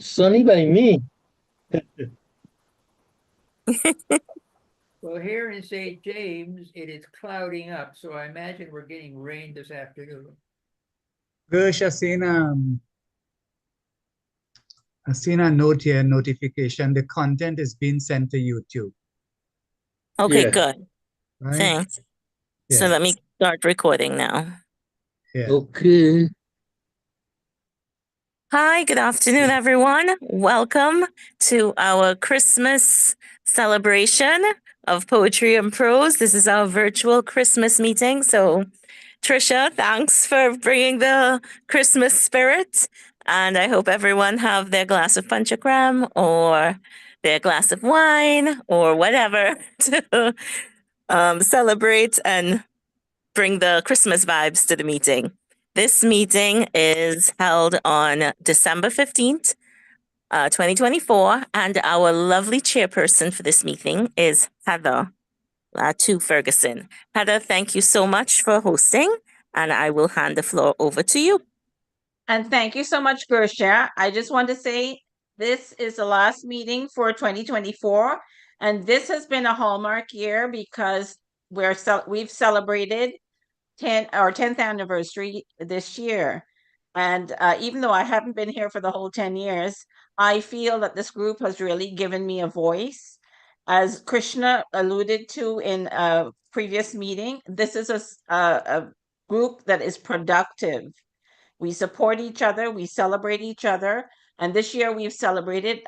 Sunny by me. Well, here in St. James, it is clouding up, so I imagine we're getting rain this afternoon. Gersh, I've seen a note here, notification. The content is being sent to YouTube, Okay, Yeah. good. right? Thanks. So Yeah, let me start recording now. yeah. Okay. Hi, good afternoon, everyone. Welcome to our Christmas celebration of Poetry and Prose. This is our virtual Christmas meeting. So, Trisha, thanks for bringing the Christmas spirit. And I hope everyone have their glass of panchakram or their glass of wine or whatever to celebrate and bring the Christmas vibes to the meeting. This meeting is held on December 15th, 2024, and our lovely chairperson for this meeting is Heather to Ferguson. Heather, thank you so much for hosting, and I will hand the floor over to you. And thank you so much, Gersha. I just want to say this is the last meeting for 2024, and this has been a hallmark year because we've celebrated our 10th anniversary this year. And even though I haven't been here for the whole 10 years, I feel that this group has really given me a voice. As Krishna alluded to in a previous meeting, this is a group that is productive. We support each other, we celebrate each other. And this year we've celebrated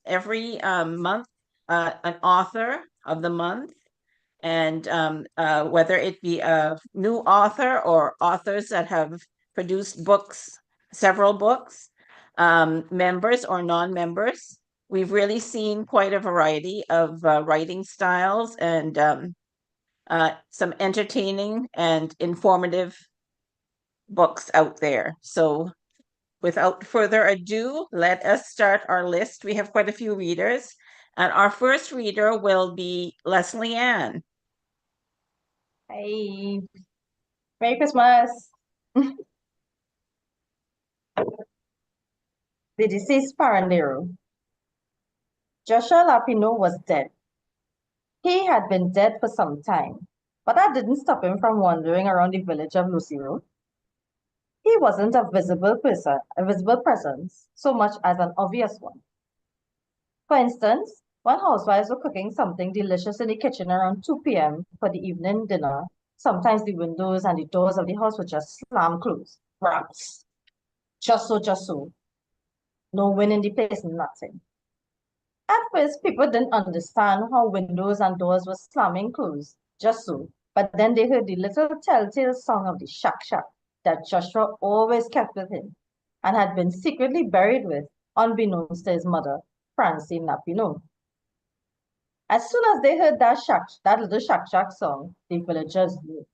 every month an author of the month. And whether it be a new author or authors that have produced books, several books, members or non-members, we've really seen quite a variety of writing styles and some entertaining and informative books out there. So without further ado, let us start our list. We have quite a few readers. And our first reader will be Leslie Ann. Hey, Merry Christmas. The deceased Parandero. Joshua Lapino was dead. He had been dead for some time, but that didn't stop him from wandering around the village of Lucy Road. He wasn't a visible presence, so much as an obvious one. For instance, when housewives were cooking something delicious in the kitchen around 2 p.m. for the evening dinner, sometimes the windows and the doors of the house would just slam closed. Raps. Just so, just so. No wind in the place, nothing. At first, people didn't understand how windows and doors were slamming closed, just so. But then they heard the little telltale song of the shack shack that Joshua always kept with him and had been secretly buried with, unbeknownst to his mother, Francine Lapino. As soon as they heard that little shack shack song, the villagers knew.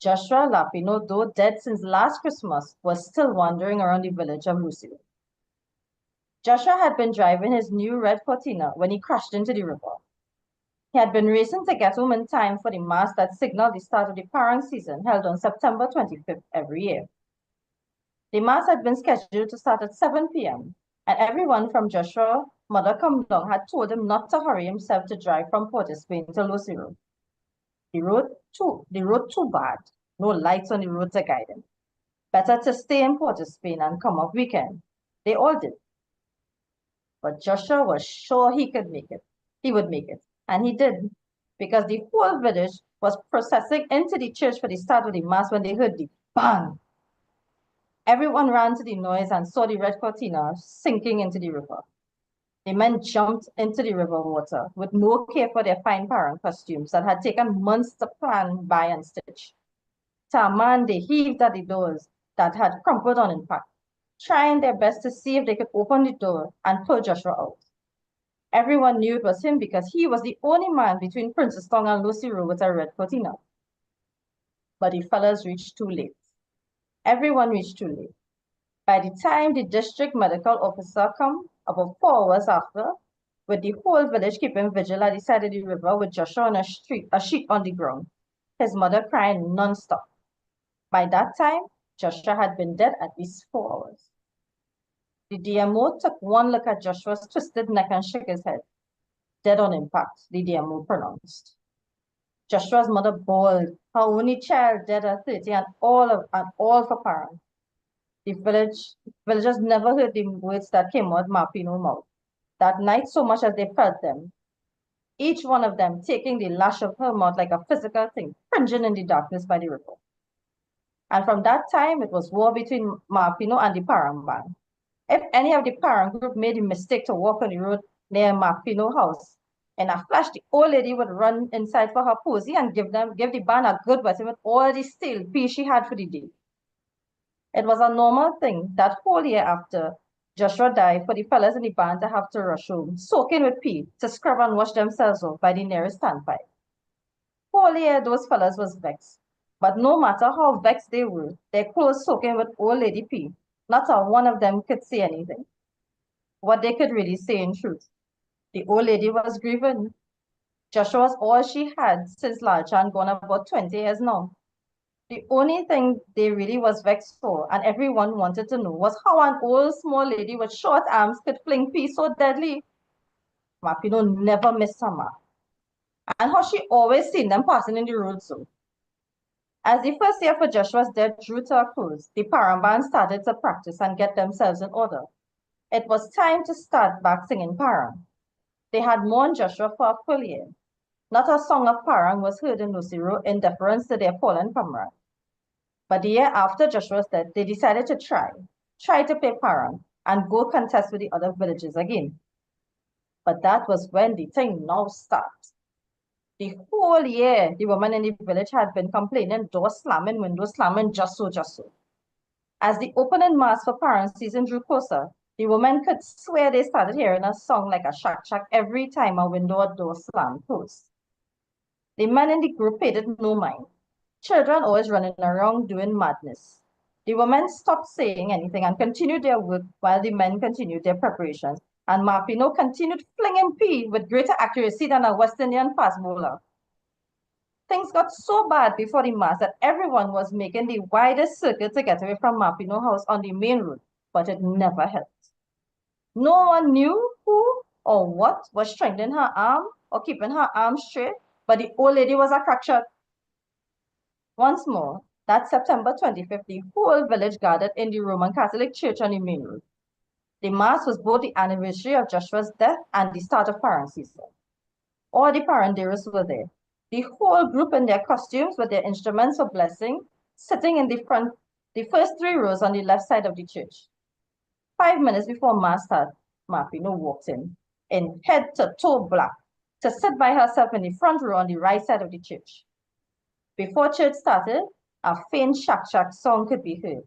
Joshua Lapino, though dead since last Christmas, was still wandering around the village of Lucy. Joshua had been driving his new red Cortina when he crashed into the river. He had been racing to get home in time for the mass that signaled the start of the parang season held on September 25th every year. The mass had been scheduled to start at 7 p.m., and everyone from Joshua, Mother Kamdong, had told him not to hurry himself to drive from Port of Spain to Lucy Road. The road too bad. No lights on the road to guide him. Better to stay in Port of Spain and come up weekend. They all did. But Joshua was sure he could make it. He would make it. And he did. Because the whole village was processing into the church for the start of the mass when they heard the bang. Everyone ran to the noise and saw the red Cortina sinking into the river. The men jumped into the river water with no care for their fine parang costumes that had taken months to plan, buy, and stitch. To a man, they heaved at the doors that had crumpled on impact, trying their best to see if they could open the door and pull Joshua out. Everyone knew it was him because he was the only man between Princess Tong and Lucy Road with a red Cortina. But the fellas reached too late. Everyone reached too late. By the time the district medical officer come, about 4 hours after, with the whole village keeping vigil at the side of the river with Joshua on a sheet on the ground, his mother crying non-stop. By that time, Joshua had been dead at least 4 hours. The DMO took one look at Joshua's twisted neck and shook his head. Dead on impact, the DMO pronounced. Joshua's mother bawled, her only child dead at 30 and all for parents. The villagers never heard the words that came out Mapino's mouth that night so much as they felt them. Each one of them taking the lash of her mouth like a physical thing, cringing in the darkness by the river. And from that time, it was war between Mapino and the Parang band. If any of the Parang group made the mistake to walk on the road near Mapino's house, in a flash, the old lady would run inside for her posy and give the band a good wetting with all the stale pee she had for the day. It was a normal thing that whole year after Joshua died for the fellas in the band to have to rush home, soaking with pee, to scrub and wash themselves off by the nearest standpipe. Whole year those fellas was vexed. But no matter how vexed they were, their clothes soaking with old lady pee, not a one of them could say anything. What they could really say in truth. The old lady was grieving. Joshua was all she had since Lalchan gone about 20 years now. The only thing they really was vexed for, and everyone wanted to know, was how an old small lady with short arms could fling pee so deadly. Mapino never missed her mark. And how she always seen them passing in the road so. As the first year for Joshua's death drew to a close, the Paramban started to practice and get themselves in order. It was time to start back singing Parang. They had mourned Joshua for a full year. Not a song of Parang was heard in Lucero in deference to their fallen comrade. But the year after Joshua's death, they decided to try to play Parang and go contest with the other villages again. But that was when the thing now started. The whole year, the women in the village had been complaining, doors slamming, windows slamming, just so. As the opening mass for Parang season drew closer, the women could swear they started hearing a song like a shack shack every time a window or door slammed closed. The men in the group paid it no mind. Children always running around doing madness. The women stopped saying anything and continued their work while the men continued their preparations, and Mapino continued flinging pee with greater accuracy than a West Indian fast bowler. Things got so bad before the mass that everyone was making the widest circuit to get away from Mapino house on the main road, but it never helped. No one knew who or what was strengthening her arm or keeping her arm straight, but the old lady was a crack shot. Once more, that September 25th, the whole village gathered in the Roman Catholic Church on the main road. The mass was both the anniversary of Joshua's death and the start of Parang season. All the paranderos were there. The whole group in their costumes with their instruments of blessing, sitting in the first 3 rows on the left side of the church. 5 minutes before mass started, Mapino walked in head to toe black, to sit by herself in the front row on the right side of the church. Before church started, a faint shack shack song could be heard.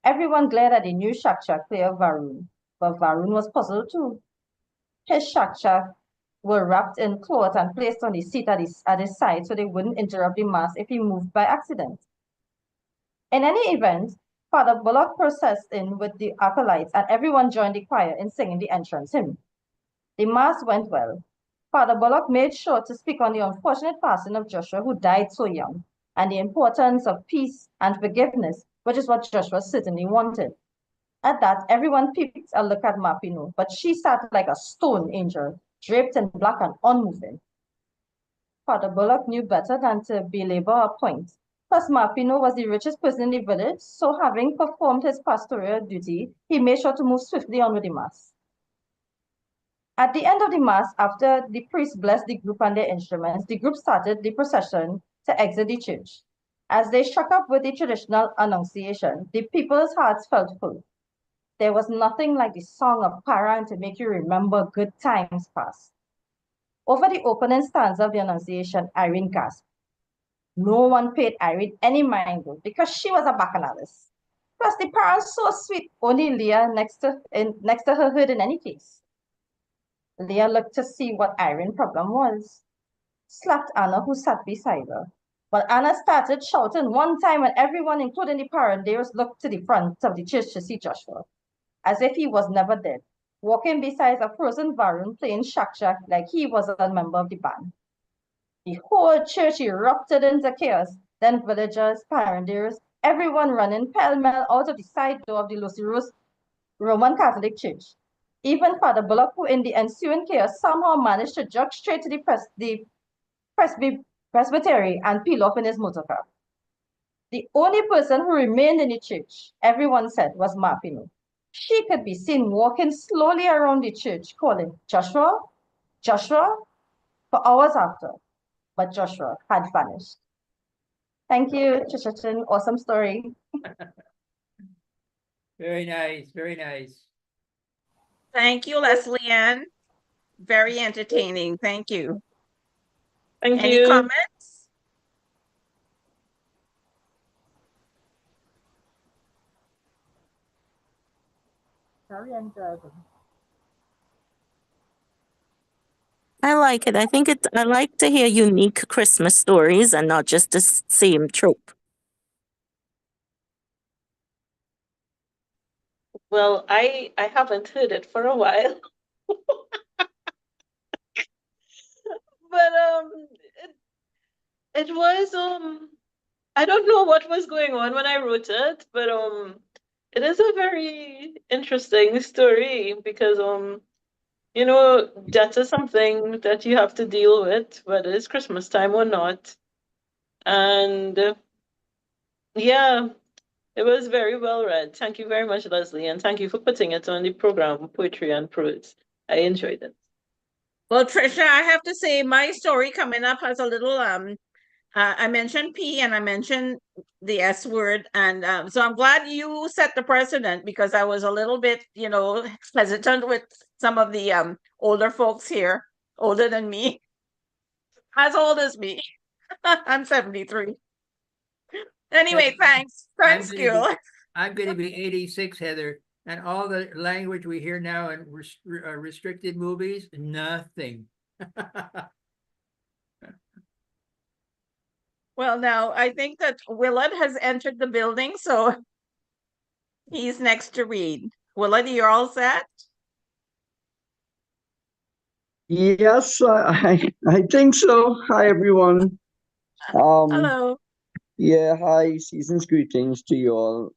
Everyone glared at the new shack shack player Varun, but Varun was puzzled too. His shack shack were wrapped in cloth and placed on the seat at his side so they wouldn't interrupt the mass if he moved by accident. In any event, Father Bullock processed in with the acolytes and everyone joined the choir in singing the entrance hymn. The mass went well. Father Bullock made sure to speak on the unfortunate passing of Joshua, who died so young, and the importance of peace and forgiveness, which is what Joshua certainly wanted. At that, everyone peeped a look at Mapino, but she sat like a stone angel, draped in black and unmoving. Father Bullock knew better than to belabor a point. Plus, Mapino was the richest person in the village, so having performed his pastoral duty, he made sure to move swiftly on with the mass. At the end of the mass, after the priest blessed the group and their instruments, the group started the procession to exit the church. As they struck up with the traditional annunciation, the people's hearts felt full. There was nothing like the song of Parang to make you remember good times past. Over the opening stanza of the Annunciation, Irene gasped. No one paid Irene any mind though, because she was a bacchanalist. Plus, the parents so sweet, only Leah next to her heard in any case. Leah looked to see what Irene's problem was. Slapped Anna, who sat beside her. But Anna started shouting one time and everyone, including the paranderos, looked to the front of the church to see Joshua, as if he was never dead, walking beside a frozen Varun playing shack-shack like he was a member of the band. The whole church erupted into chaos. Then villagers, paranderos, everyone running pell-mell out of the side door of the Lucy Rose Roman Catholic Church. Even Father Bullock, who in the ensuing chaos somehow managed to jog straight to the presbytery and peel off in his motor car. The only person who remained in the church, everyone said, was Marpino. She could be seen walking slowly around the church, calling Joshua, Joshua, for hours after. But Joshua had vanished. Thank you, Chichin. Awesome story. Very nice, very nice. Thank you, Leslie Ann. Very entertaining. Thank you. Thank Any you. comments? I like it. I like to hear unique Christmas stories and not just the same trope. Well, I haven't heard it for a while. But it was I don't know what was going on when I wrote it, but it is a very interesting story because you know, that is something that you have to deal with, whether it's Christmas time or not. And yeah, it was very well read. Thank you very much, Leslie, and thank you for putting it on the program, Poetry and Prose. I enjoyed it. Well, Trisha, I have to say my story coming up has a little I mentioned P and I mentioned the S word, and so I'm glad you set the precedent because I was a little bit, you know, hesitant with some of the older folks here, older than me, as old as me. I'm 73. Anyway, thanks. Thanks, Gil. I'm going to be 86, Heather, and all the language we hear now in restricted movies, nothing. Well, now I think that Willard has entered the building, so he's next to read. Willard, you're all set? Yes, I think so. Hi, everyone. Hello. Yeah, hi, season's greetings to you all.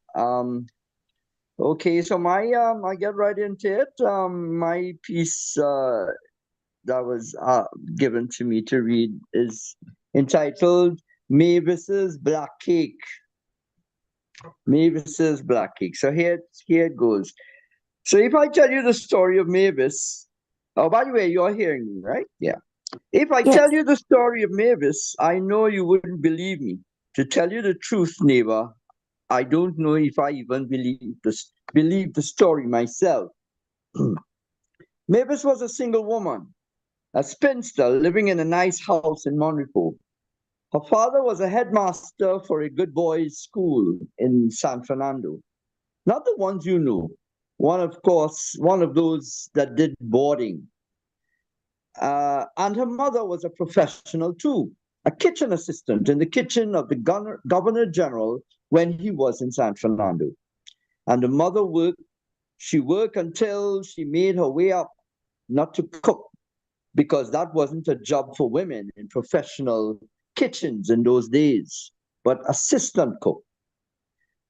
Okay, so I get right into it. My piece that was given to me to read is entitled Mavis's Black Cake. Mavis's Black Cake. So here it goes. So if I tell you the story of Mavis, oh, by the way, you're hearing me, right? Yeah. If I tell you the story of Mavis, I know you wouldn't believe me. To tell you the truth, neighbor, I don't know if I even believe the story myself. Mavis was a single woman, a spinster living in a nice house in Monrepo. Her father was a headmaster for a good boys' school in San Fernando. Not the ones you know. One of those that did boarding. And her mother was a professional too, a kitchen assistant in the kitchen of the Governor General when he was in San Fernando. And the mother she worked until she made her way up, not to cook, because that wasn't a job for women in professional kitchens in those days, but assistant cook.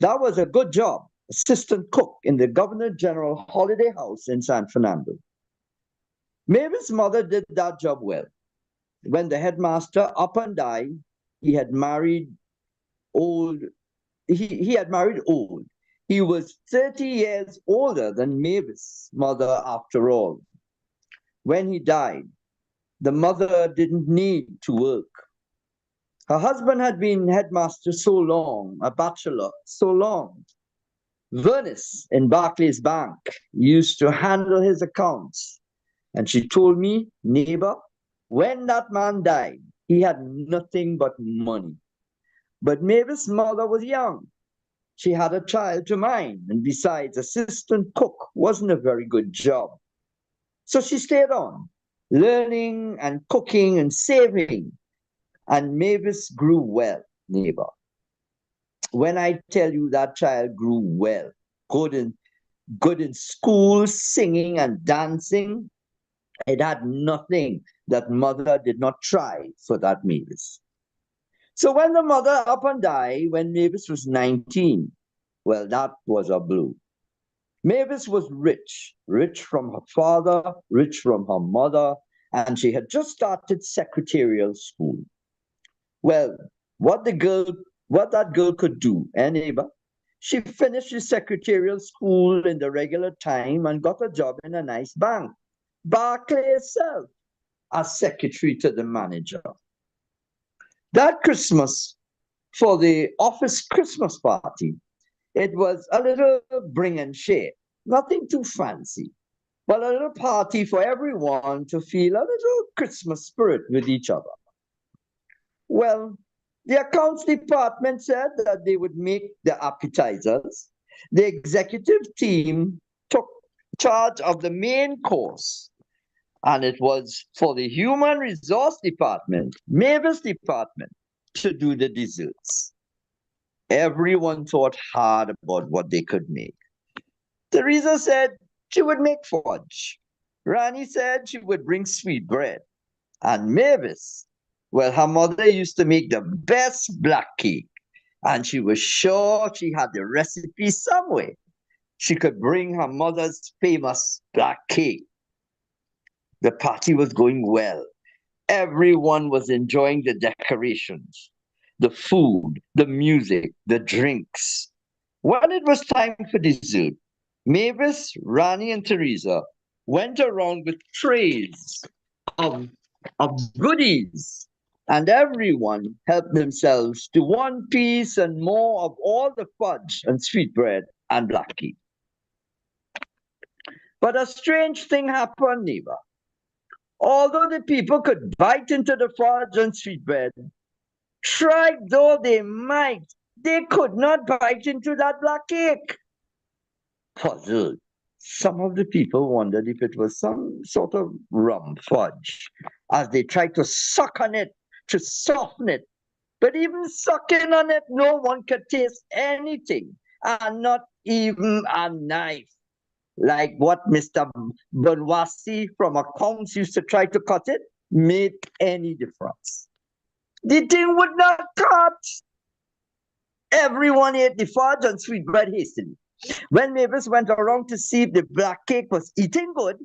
That was a good job, assistant cook in the Governor General Holiday House in San Fernando. Mavis' mother did that job well. When the headmaster up and died, he had married old. He had married old. He was 30 years older than Mavis' mother after all. When he died, the mother didn't need to work. Her husband had been headmaster so long, a bachelor so long. Vernis in Barclays Bank used to handle his accounts. And she told me, neighbor, when that man died, he had nothing but money. But Mavis' mother was young. She had a child to mind, and besides, assistant cook wasn't a very good job. So she stayed on, learning and cooking and saving. And Mavis grew well, neighbor. When I tell you that child grew well, good in school, singing and dancing, it had nothing that mother did not try for that Mavis. So when the mother up and died, when Mavis was 19, well, that was a blow. Mavis was rich, rich from her father, rich from her mother, and she had just started secretarial school. Well, what that girl could do, neighbor? She finished the secretarial school in the regular time and got a job in a nice bank. Barclay itself, as secretary to the manager. That Christmas, for the office Christmas party, it was a little bring and share, nothing too fancy, but a little party for everyone to feel a little Christmas spirit with each other. Well, the accounts department said that they would make the appetizers. The executive team took charge of the main course, and it was for the human resource department, Mavis department, to do the desserts. Everyone thought hard about what they could make. Teresa said she would make fudge. Rani said she would bring sweet bread. And Mavis, well, her mother used to make the best black cake, and she was sure she had the recipe somewhere. She could bring her mother's famous black cake. The party was going well. Everyone was enjoying the decorations, the food, the music, the drinks. When it was time for dessert, Mavis, Rani, and Teresa went around with trays of goodies, and everyone helped themselves to one piece and more of all the fudge and sweetbread and black cake. But a strange thing happened, neighbor. Although the people could bite into the fudge and sweetbread, try though they might, they could not bite into that black cake. Puzzled, some of the people wondered if it was some sort of rum fudge, as they tried to suck on it to soften it. But even sucking on it, no one could taste anything, and not even a knife. Like what Mr. Bonwasi from accounts used to try to cut it, made any difference. The thing would not cut. Everyone ate the fudge and sweetbread hastily. When Mavis went around to see if the black cake was eating good,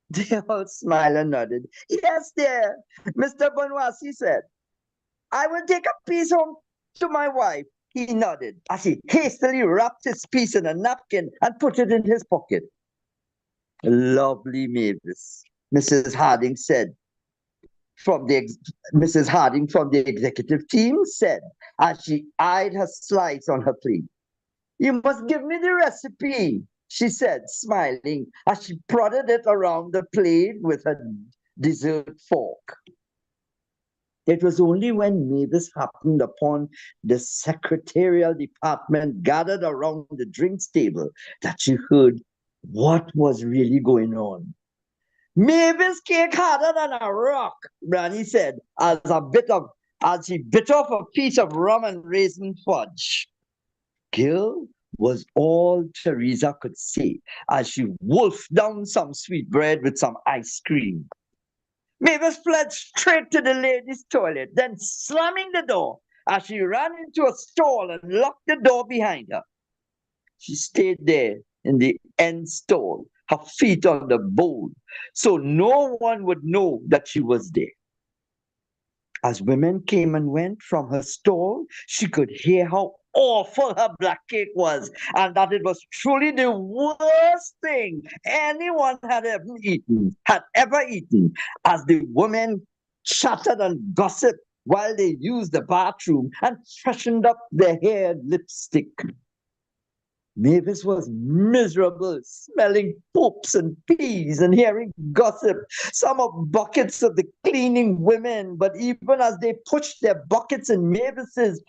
they all smiled and nodded. Yes, dear, Mr. Bonwasi said. I will take a piece home to my wife. He nodded as he hastily wrapped his piece in a napkin and put it in his pocket. Lovely Mavis, Mrs. Harding said. Mrs. Harding from the executive team said as she eyed her slice on her plate. You must give me the recipe, she said, smiling as she prodded it around the plate with her dessert fork. It was only when Mavis happened upon the secretarial department gathered around the drinks table that she heard what was really going on. Mavis cake harder than a rock, Rani said, as she bit off a piece of rum and raisin fudge. Gil was all Teresa could say as she wolfed down some sweetbread with some ice cream. Mavis fled straight to the ladies' toilet, then slamming the door as she ran into a stall and locked the door behind her. She stayed there in the end stall, her feet on the bowl, so no one would know that she was there. As women came and went from her stall, she could hear how awful her black cake was, and that it was truly the worst thing anyone had ever eaten, as the women chattered and gossiped while they used the bathroom and freshened up their hair and lipstick. Mavis was miserable, smelling poops and peas and hearing gossip, some of buckets of the cleaning women, but even as they pushed their buckets in Mavis's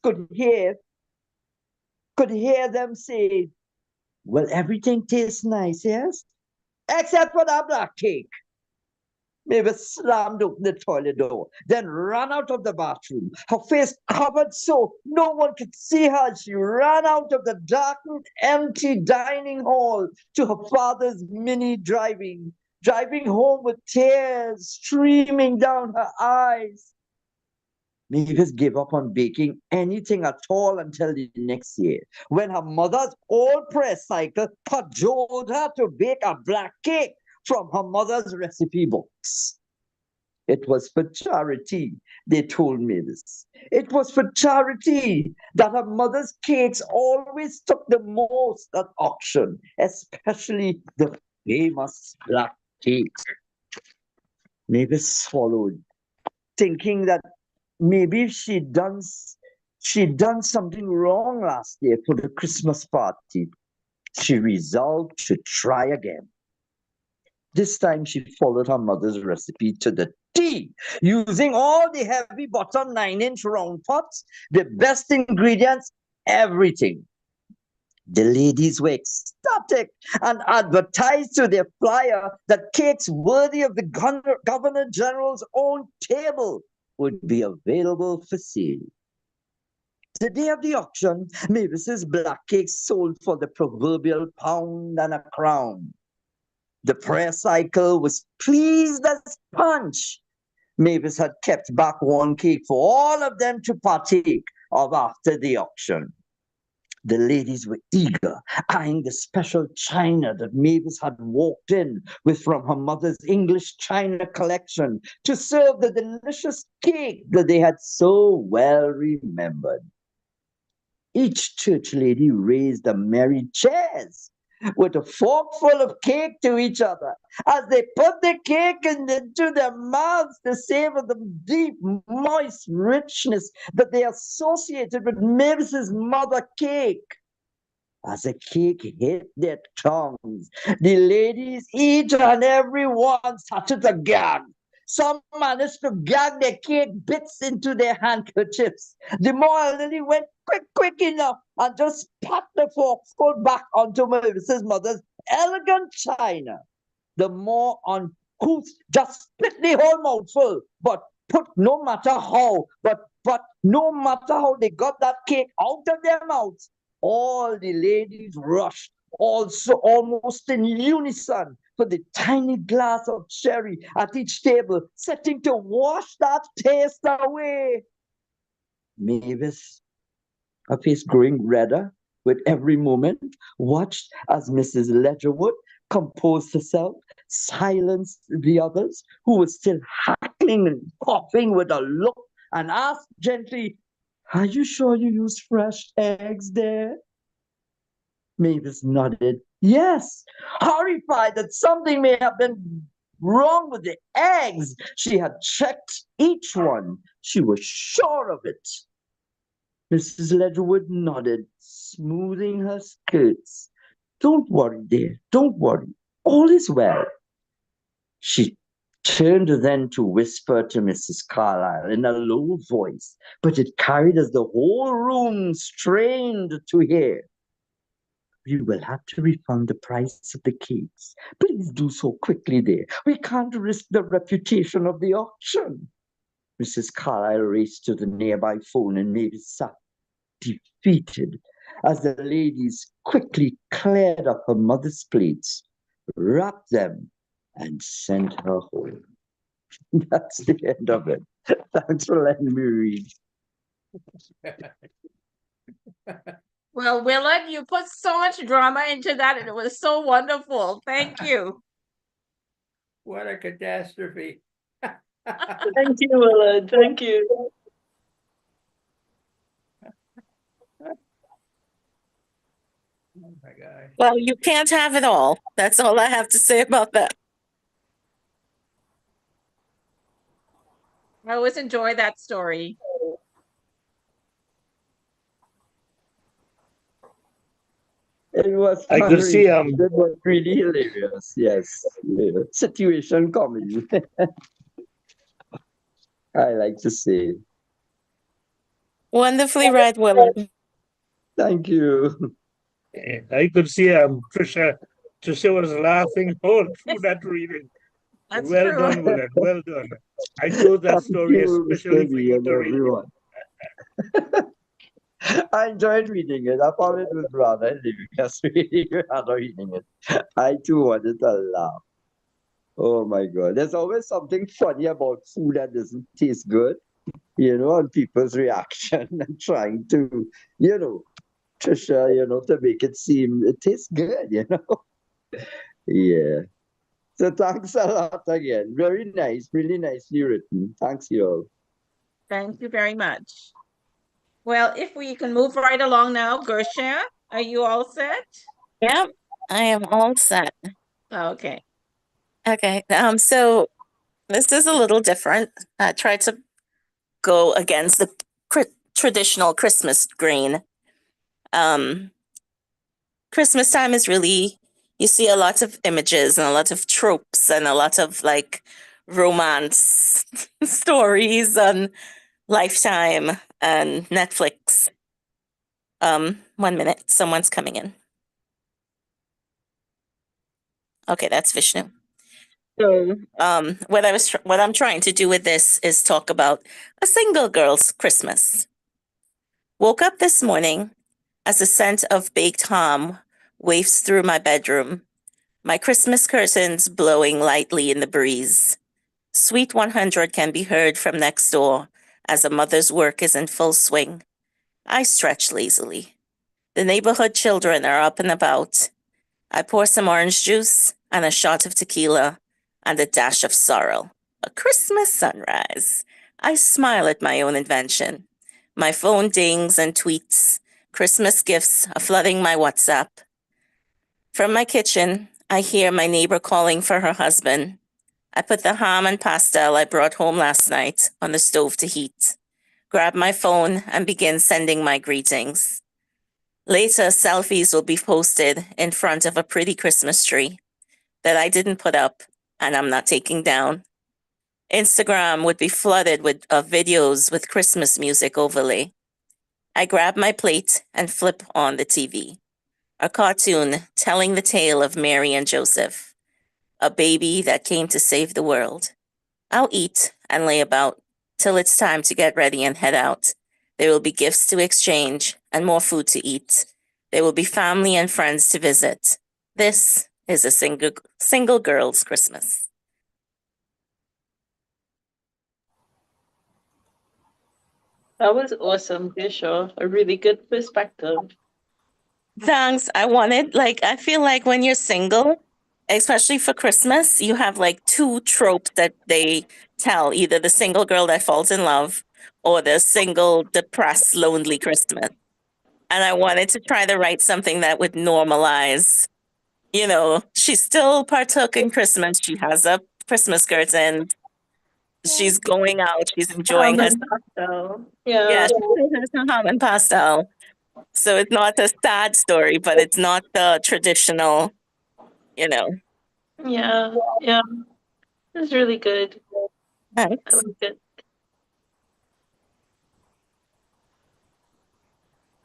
could hear them say, well, everything tastes nice, yes? Except for that black cake. Mavis slammed open the toilet door, then ran out of the bathroom, her face covered so no one could see her. She ran out of the darkened, empty dining hall to her father's Mini driving home with tears streaming down her eyes. Mavis gave up on baking anything at all until the next year, when her mother's old press cycle cajoled her to bake a black cake from her mother's recipe books. It was for charity, they told Mavis. It was for charity that her mother's cakes always took the most at auction, especially the famous black cake. Mavis swallowed, thinking that maybe she'd done something wrong last year for the Christmas party. She resolved to try again. This time she followed her mother's recipe to the T, using all the heavy bottom 9-inch round pots, the best ingredients, everything. The ladies were ecstatic and advertised to their flyer that cakes worthy of the Governor General's own table would be available for sale. The day of the auction, Mavis's black cakes sold for the proverbial £1 and a crown. The prayer cycle was pleased as punch. Mavis had kept back one cake for all of them to partake of after the auction. The ladies were eager, eyeing the special china that Mavis had walked in with from her mother's English china collection to serve the delicious cake that they had so well remembered. Each church lady raised a merry cheers with a forkful of cake to each other as they put the cake into their mouths to savor the deep, moist richness that they associated with Mavis's mother cake. As the cake hit their tongues, the ladies, each and every one, started to gag. Some managed to gag their cake bits into their handkerchiefs. The more elderly went quick enough and just pat the forkful back onto Mavis's mother's elegant china. The more uncouth just spit the whole mouthful, but no matter how they got that cake out of their mouths, all the ladies rushed, also almost in unison, for the tiny glass of sherry at each table, setting to wash that taste away. Mavis, her face growing redder with every moment, watched as Mrs. Ledgerwood composed herself, silenced the others, who were still hackling and coughing with a look, and asked gently, "Are you sure you used fresh eggs there?" Mavis nodded yes, horrified that something may have been wrong with the eggs. She had checked each one. She was sure of it. Mrs. Ledgerwood nodded, smoothing her skirts. "Don't worry, dear. Don't worry. All is well." She turned then to whisper to Mrs. Carlyle in a low voice, but it carried as the whole room strained to hear. "You will have to refund the price of the cakes. Please do so quickly, dear. We can't risk the reputation of the auction." Mrs. Carlyle raced to the nearby phone and Mavis sat defeated as the ladies quickly cleared up her mother's plates, wrapped them, and sent her home. That's the end of it. Thanks for letting me read. Well, Willard, you put so much drama into that, and it was so wonderful. Thank you. What a catastrophe. Thank you, Willard. Thank you. Oh my gosh. Well, you can't have it all. That's all I have to say about that. I always enjoy that story. It was I could funny. see It was really hilarious. Yes. Yeah. Situation comedy. I like to say. Wonderfully read, Willard. Thank you. I could see Trisha was laughing all through that reading. That's Well true. done, Willard. Well done. I chose that Thank story you, especially Mr. for Lee you and to read. everyone. I enjoyed reading it. I found it was rather hilarious reading it. I too wanted to laugh. Oh my God. There's always something funny about food that doesn't taste good. on people's reaction and trying to, Trisha, to make it seem it tastes good. Yeah. So thanks a lot again. Very nice, really nicely written. Thanks, you all. Thank you very much. Well, if we can move right along now, Gershia, are you all set? Yep, I am all set. Okay. Okay, so this is a little different. I tried to go against the traditional Christmas grain. Christmas time is really, you see a lot of images and a lot of tropes and a lot of like romance stories on Lifetime and Netflix. 1 minute, someone's coming in. Okay, that's Vishnu. So, what I'm trying to do with this is talk about a single girl's Christmas. Woke up this morning as the scent of baked ham wafts through my bedroom, my Christmas curtains blowing lightly in the breeze. Sweet 100 can be heard from next door as a mother's work is in full swing. I stretch lazily. The neighborhood children are up and about. I pour some orange juice and a shot of tequila and a dash of sorrel. A Christmas sunrise. I smile at my own invention. My phone dings and tweets. Christmas gifts are flooding my WhatsApp. From my kitchen, I hear my neighbor calling for her husband. I put the ham and pastel I brought home last night on the stove to heat, grab my phone and begin sending my greetings. Later, selfies will be posted in front of a pretty Christmas tree that I didn't put up and I'm not taking down. Instagram would be flooded with videos with Christmas music overlay. I grab my plate and flip on the TV. A cartoon telling the tale of Mary and Joseph, a baby that came to save the world. I'll eat and lay about till it's time to get ready and head out. There will be gifts to exchange and more food to eat. There will be family and friends to visit. This is a single girl's Christmas. That was awesome, Trisha. A really good perspective. Thanks. I feel like when you're single, especially for Christmas, you have like two tropes that they tell, either the single girl that falls in love or the single, depressed, lonely Christmas. And I wanted to try to write something that would normalize, she still partook in Christmas. She has a Christmas curtain. She's going out. She's enjoying herself. So, Yeah, yeah. she still has her ham and pastel. So it's not a sad story, but it's not the traditional, Yeah. Yeah. It's really good. I Thanks. like it.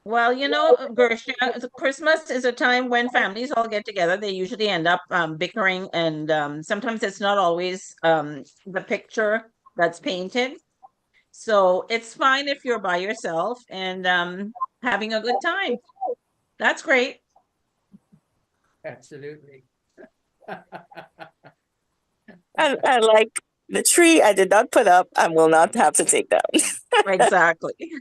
Well, Gershia, Christmas is a time when families all get together. They usually end up bickering, and sometimes it's not always the picture that's painted. So it's fine if you're by yourself and having a good time. That's great. Absolutely. I like the tree I did not put up and will not have to take down. Exactly.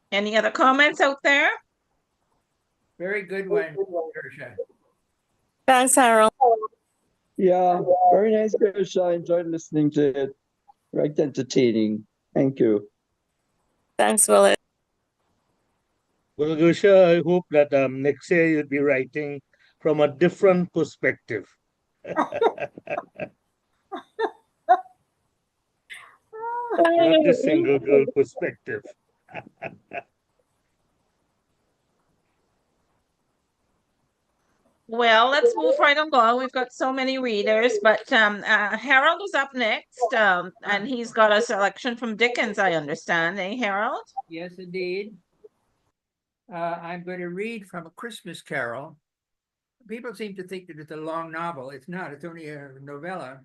Any other comments out there? Very good one, Trisha. Thanks, Harold. Yeah, very nice, Trisha. I enjoyed listening to it. Right, entertaining. Thank you. Thanks, Willis. Well, Gusha, I hope that next year you'll be writing from a different perspective. Not the single girl perspective. Well, let's move right along. We've got so many readers, but Harold is up next, and he's got a selection from Dickens, I understand, eh, Harold? Yes, indeed. I'm going to read from A Christmas Carol. People seem to think that it's a long novel. It's not. It's only a novella.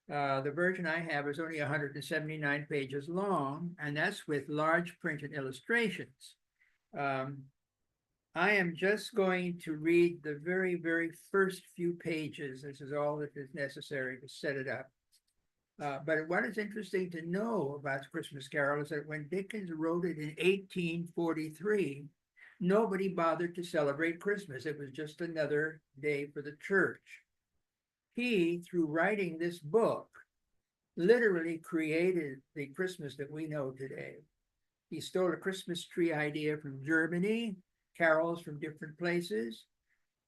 The version I have is only 179 pages long, and that's with large printed illustrations. I am just going to read the very, very first few pages. This is all that is necessary to set it up. But what is interesting to know about Christmas Carol is that when Dickens wrote it in 1843, nobody bothered to celebrate Christmas. It was just another day for the church. He, through writing this book, literally created the Christmas that we know today. He stole a Christmas tree idea from Germany, carols from different places,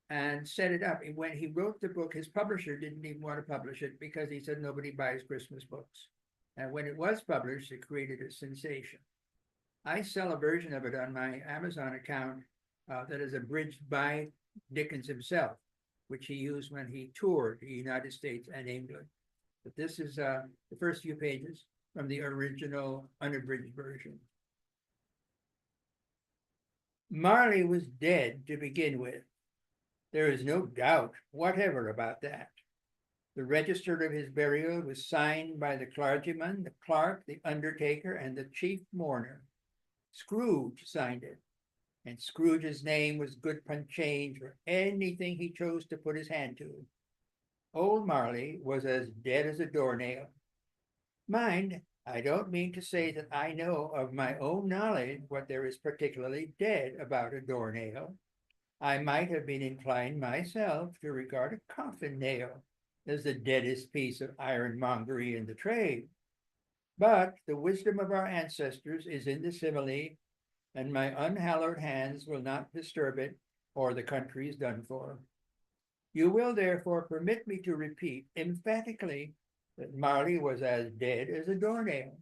and set it up. And when he wrote the book, his publisher didn't even want to publish it because he said nobody buys Christmas books. And when it was published, it created a sensation. I sell a version of it on my Amazon account that is abridged by Dickens himself, which he used when he toured the United States and England. But this is the first few pages from the original unabridged version. Marley was dead to begin with. There is no doubt whatever about that. The register of his burial was signed by the clergyman, the clerk, the undertaker, and the chief mourner. Scrooge signed it, and Scrooge's name was good upon change for anything he chose to put his hand to. Old Marley was as dead as a doornail. Mind, I don't mean to say that I know of my own knowledge what there is particularly dead about a doornail. I might have been inclined myself to regard a coffin nail as the deadest piece of ironmongery in the trade. But the wisdom of our ancestors is in the simile, and my unhallowed hands will not disturb it, or the country is done for. You will therefore permit me to repeat emphatically that Marley was as dead as a doornail.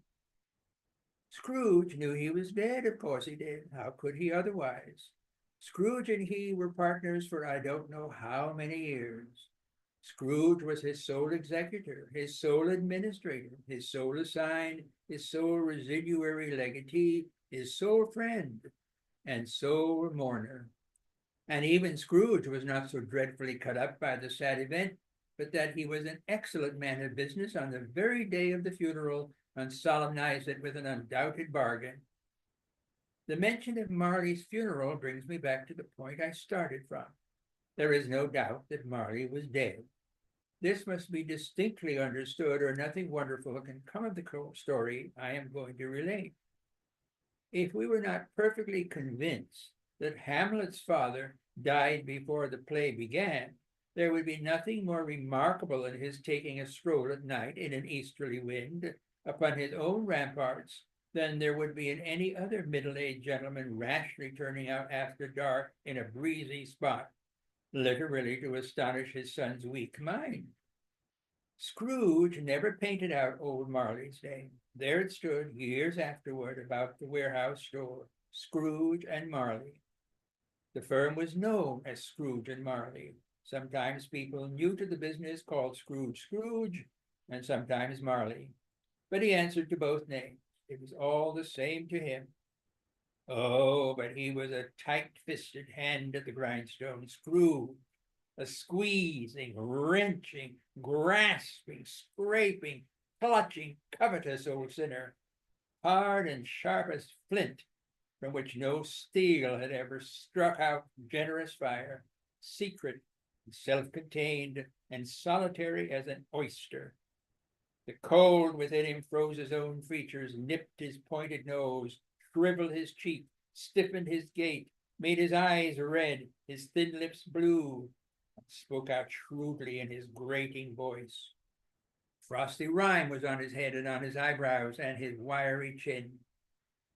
Scrooge knew he was dead, of course he did. How could he otherwise? Scrooge and he were partners for I don't know how many years. Scrooge was his sole executor, his sole administrator, his sole assigned, his sole residuary legatee, his sole friend, and sole mourner. And even Scrooge was not so dreadfully cut up by the sad event, but that he was an excellent man of business on the very day of the funeral and solemnized it with an undoubted bargain. The mention of Marley's funeral brings me back to the point I started from. There is no doubt that Marley was dead. This must be distinctly understood, or nothing wonderful can come of the story I am going to relate. If we were not perfectly convinced that Hamlet's father died before the play began, there would be nothing more remarkable in his taking a stroll at night in an easterly wind upon his own ramparts than there would be in any other middle-aged gentleman rashly turning out after dark in a breezy spot, literally to astonish his son's weak mind. Scrooge never painted out old Marley's name. There it stood years afterward about the warehouse door, Scrooge and Marley. The firm was known as Scrooge and Marley. Sometimes people new to the business called Scrooge Scrooge, and sometimes Marley. But he answered to both names. It was all the same to him. Oh, but he was a tight-fisted hand at the grindstone, Scrooge, a squeezing, wrenching, grasping, scraping, clutching, covetous old sinner, hard and sharp as flint, from which no steel had ever struck out generous fire, secret, self-contained, and solitary as an oyster. The cold within him froze his own features, nipped his pointed nose, shriveled his cheek, stiffened his gait, made his eyes red, his thin lips blue, and spoke out shrewdly in his grating voice. Frosty rime was on his head and on his eyebrows and his wiry chin.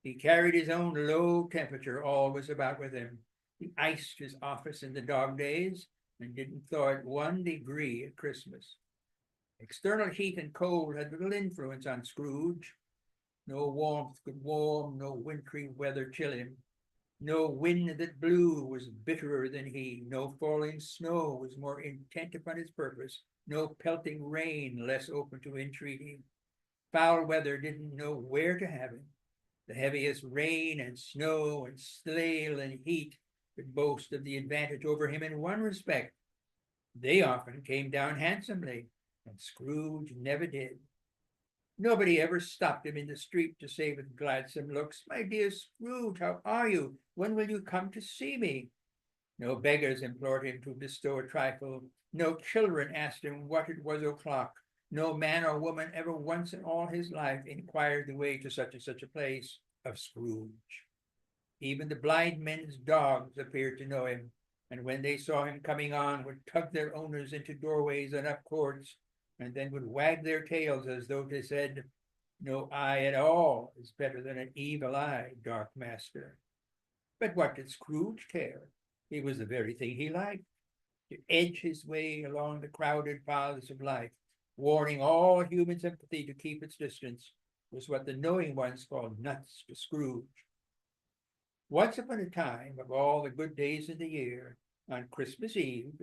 He carried his own low temperature always about with him. He iced his office in the dog days and didn't thaw it 1 degree at Christmas. External heat and cold had little influence on Scrooge. No warmth could warm, no wintry weather chill him. No wind that blew was bitterer than he. No falling snow was more intent upon his purpose. No pelting rain less open to entreaty. Foul weather didn't know where to have him. The heaviest rain and snow and slail and heat could boast of the advantage over him in one respect. They often came down handsomely, and Scrooge never did. Nobody ever stopped him in the street to say with gladsome looks, "My dear Scrooge, how are you? When will you come to see me?" No beggars implored him to bestow a trifle. No children asked him what it was o'clock. No man or woman ever once in all his life inquired the way to such and such a place of Scrooge. Even the blind men's dogs appeared to know him, and when they saw him coming on, would tug their owners into doorways and up courts, and then would wag their tails as though they said, "No eye at all is better than an evil eye, dark master." But what did Scrooge care? It was the very thing he liked, to edge his way along the crowded paths of life, warning all human sympathy to keep its distance, was what the knowing ones called nuts to Scrooge. Once upon a time, of all the good days of the year, on Christmas Eve,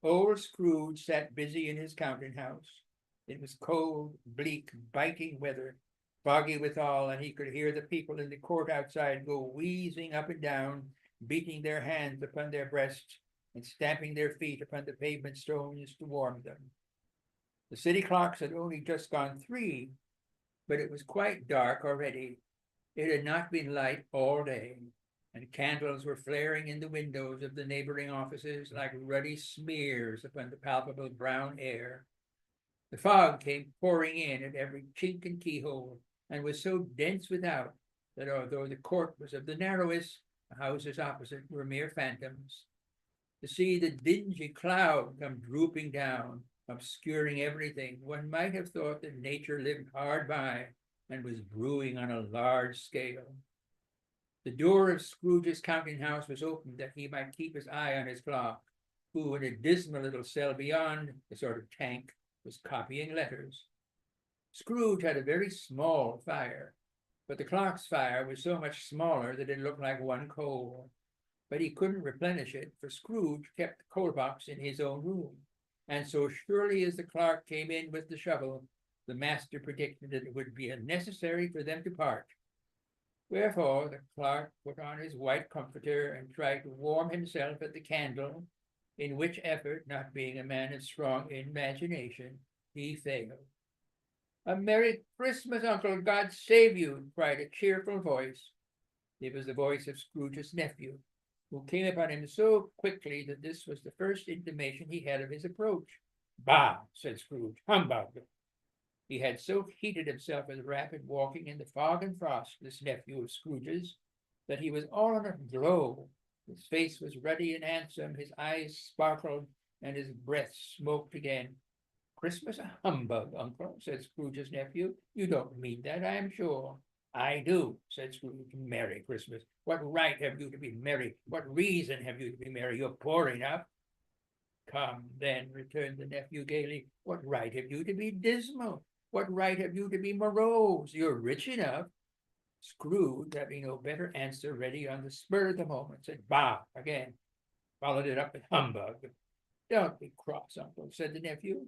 old Scrooge sat busy in his counting house. It was cold, bleak, biting weather, foggy withal, and he could hear the people in the court outside go wheezing up and down, beating their hands upon their breasts and stamping their feet upon the pavement stones to warm them. The city clocks had only just gone 3, but it was quite dark already. It had not been light all day, and candles were flaring in the windows of the neighboring offices like ruddy smears upon the palpable brown air. The fog came pouring in at every chink and keyhole, and was so dense without that although the court was of the narrowest, the houses opposite were mere phantoms. To see the dingy cloud come drooping down, obscuring everything, one might have thought that nature lived hard by and was brewing on a large scale. The door of Scrooge's counting house was opened that he might keep his eye on his clock, who in a dismal little cell beyond, a sort of tank, was copying letters. Scrooge had a very small fire, but the clock's fire was so much smaller that it looked like one coal. But he couldn't replenish it, for Scrooge kept the coal box in his own room. And so surely as the clerk came in with the shovel, the master predicted that it would be necessary for them to part. Wherefore the clerk put on his white comforter and tried to warm himself at the candle, in which effort, not being a man of strong imagination, he failed. "A Merry Christmas, Uncle, God save you," cried a cheerful voice. It was the voice of Scrooge's nephew, who came upon him so quickly that this was the first intimation he had of his approach. "Bah!" said Scrooge. "Humbug!" He had so heated himself with rapid walking in the fog and frost, this nephew of Scrooge's, that he was all in a glow. His face was ruddy and handsome, his eyes sparkled, and his breath smoked again. "Christmas a humbug, Uncle," said Scrooge's nephew. "You don't mean that, I am sure." "I do," said Scrooge. "Merry Christmas. What right have you to be merry? What reason have you to be merry? You're poor enough." "Come, then," returned the nephew gaily, "what right have you to be dismal? What right have you to be morose? You're rich enough." Scrooge, having no better answer ready on the spur of the moment, said "Bah!" again, followed it up with "Humbug." "Don't be cross, Uncle," said the nephew.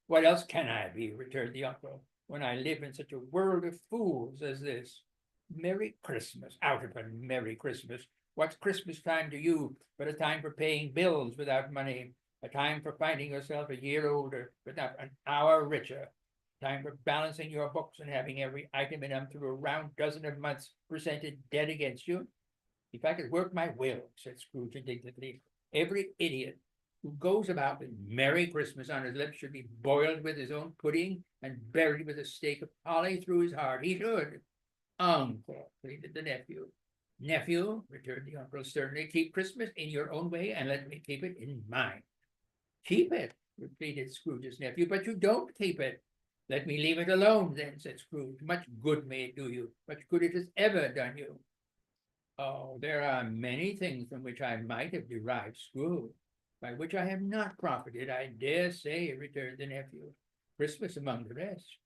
"What else can I be," returned the uncle, "when I live in such a world of fools as this? Merry Christmas, out of it, Merry Christmas. What's Christmas time to you but a time for paying bills without money, a time for finding yourself a year older but not an hour richer, time for balancing your books and having every item in them through a round dozen of months presented dead against you? If I could work my will," said Scrooge indignantly, "every idiot who goes about with Merry Christmas on his lips should be boiled with his own pudding and buried with a stake of holly through his heart. He should." "Uncle," pleaded the nephew. "Nephew," returned the uncle sternly, "keep Christmas in your own way and let me keep it in mine." "Keep it," repeated Scrooge's nephew, "but you don't keep it." "Let me leave it alone, then," said Scrooge. "Much good may it do you, much good it has ever done you." "Oh, there are many things from which I might have derived screw, by which I have not profited, I dare say," returned the nephew, "Christmas among the rest.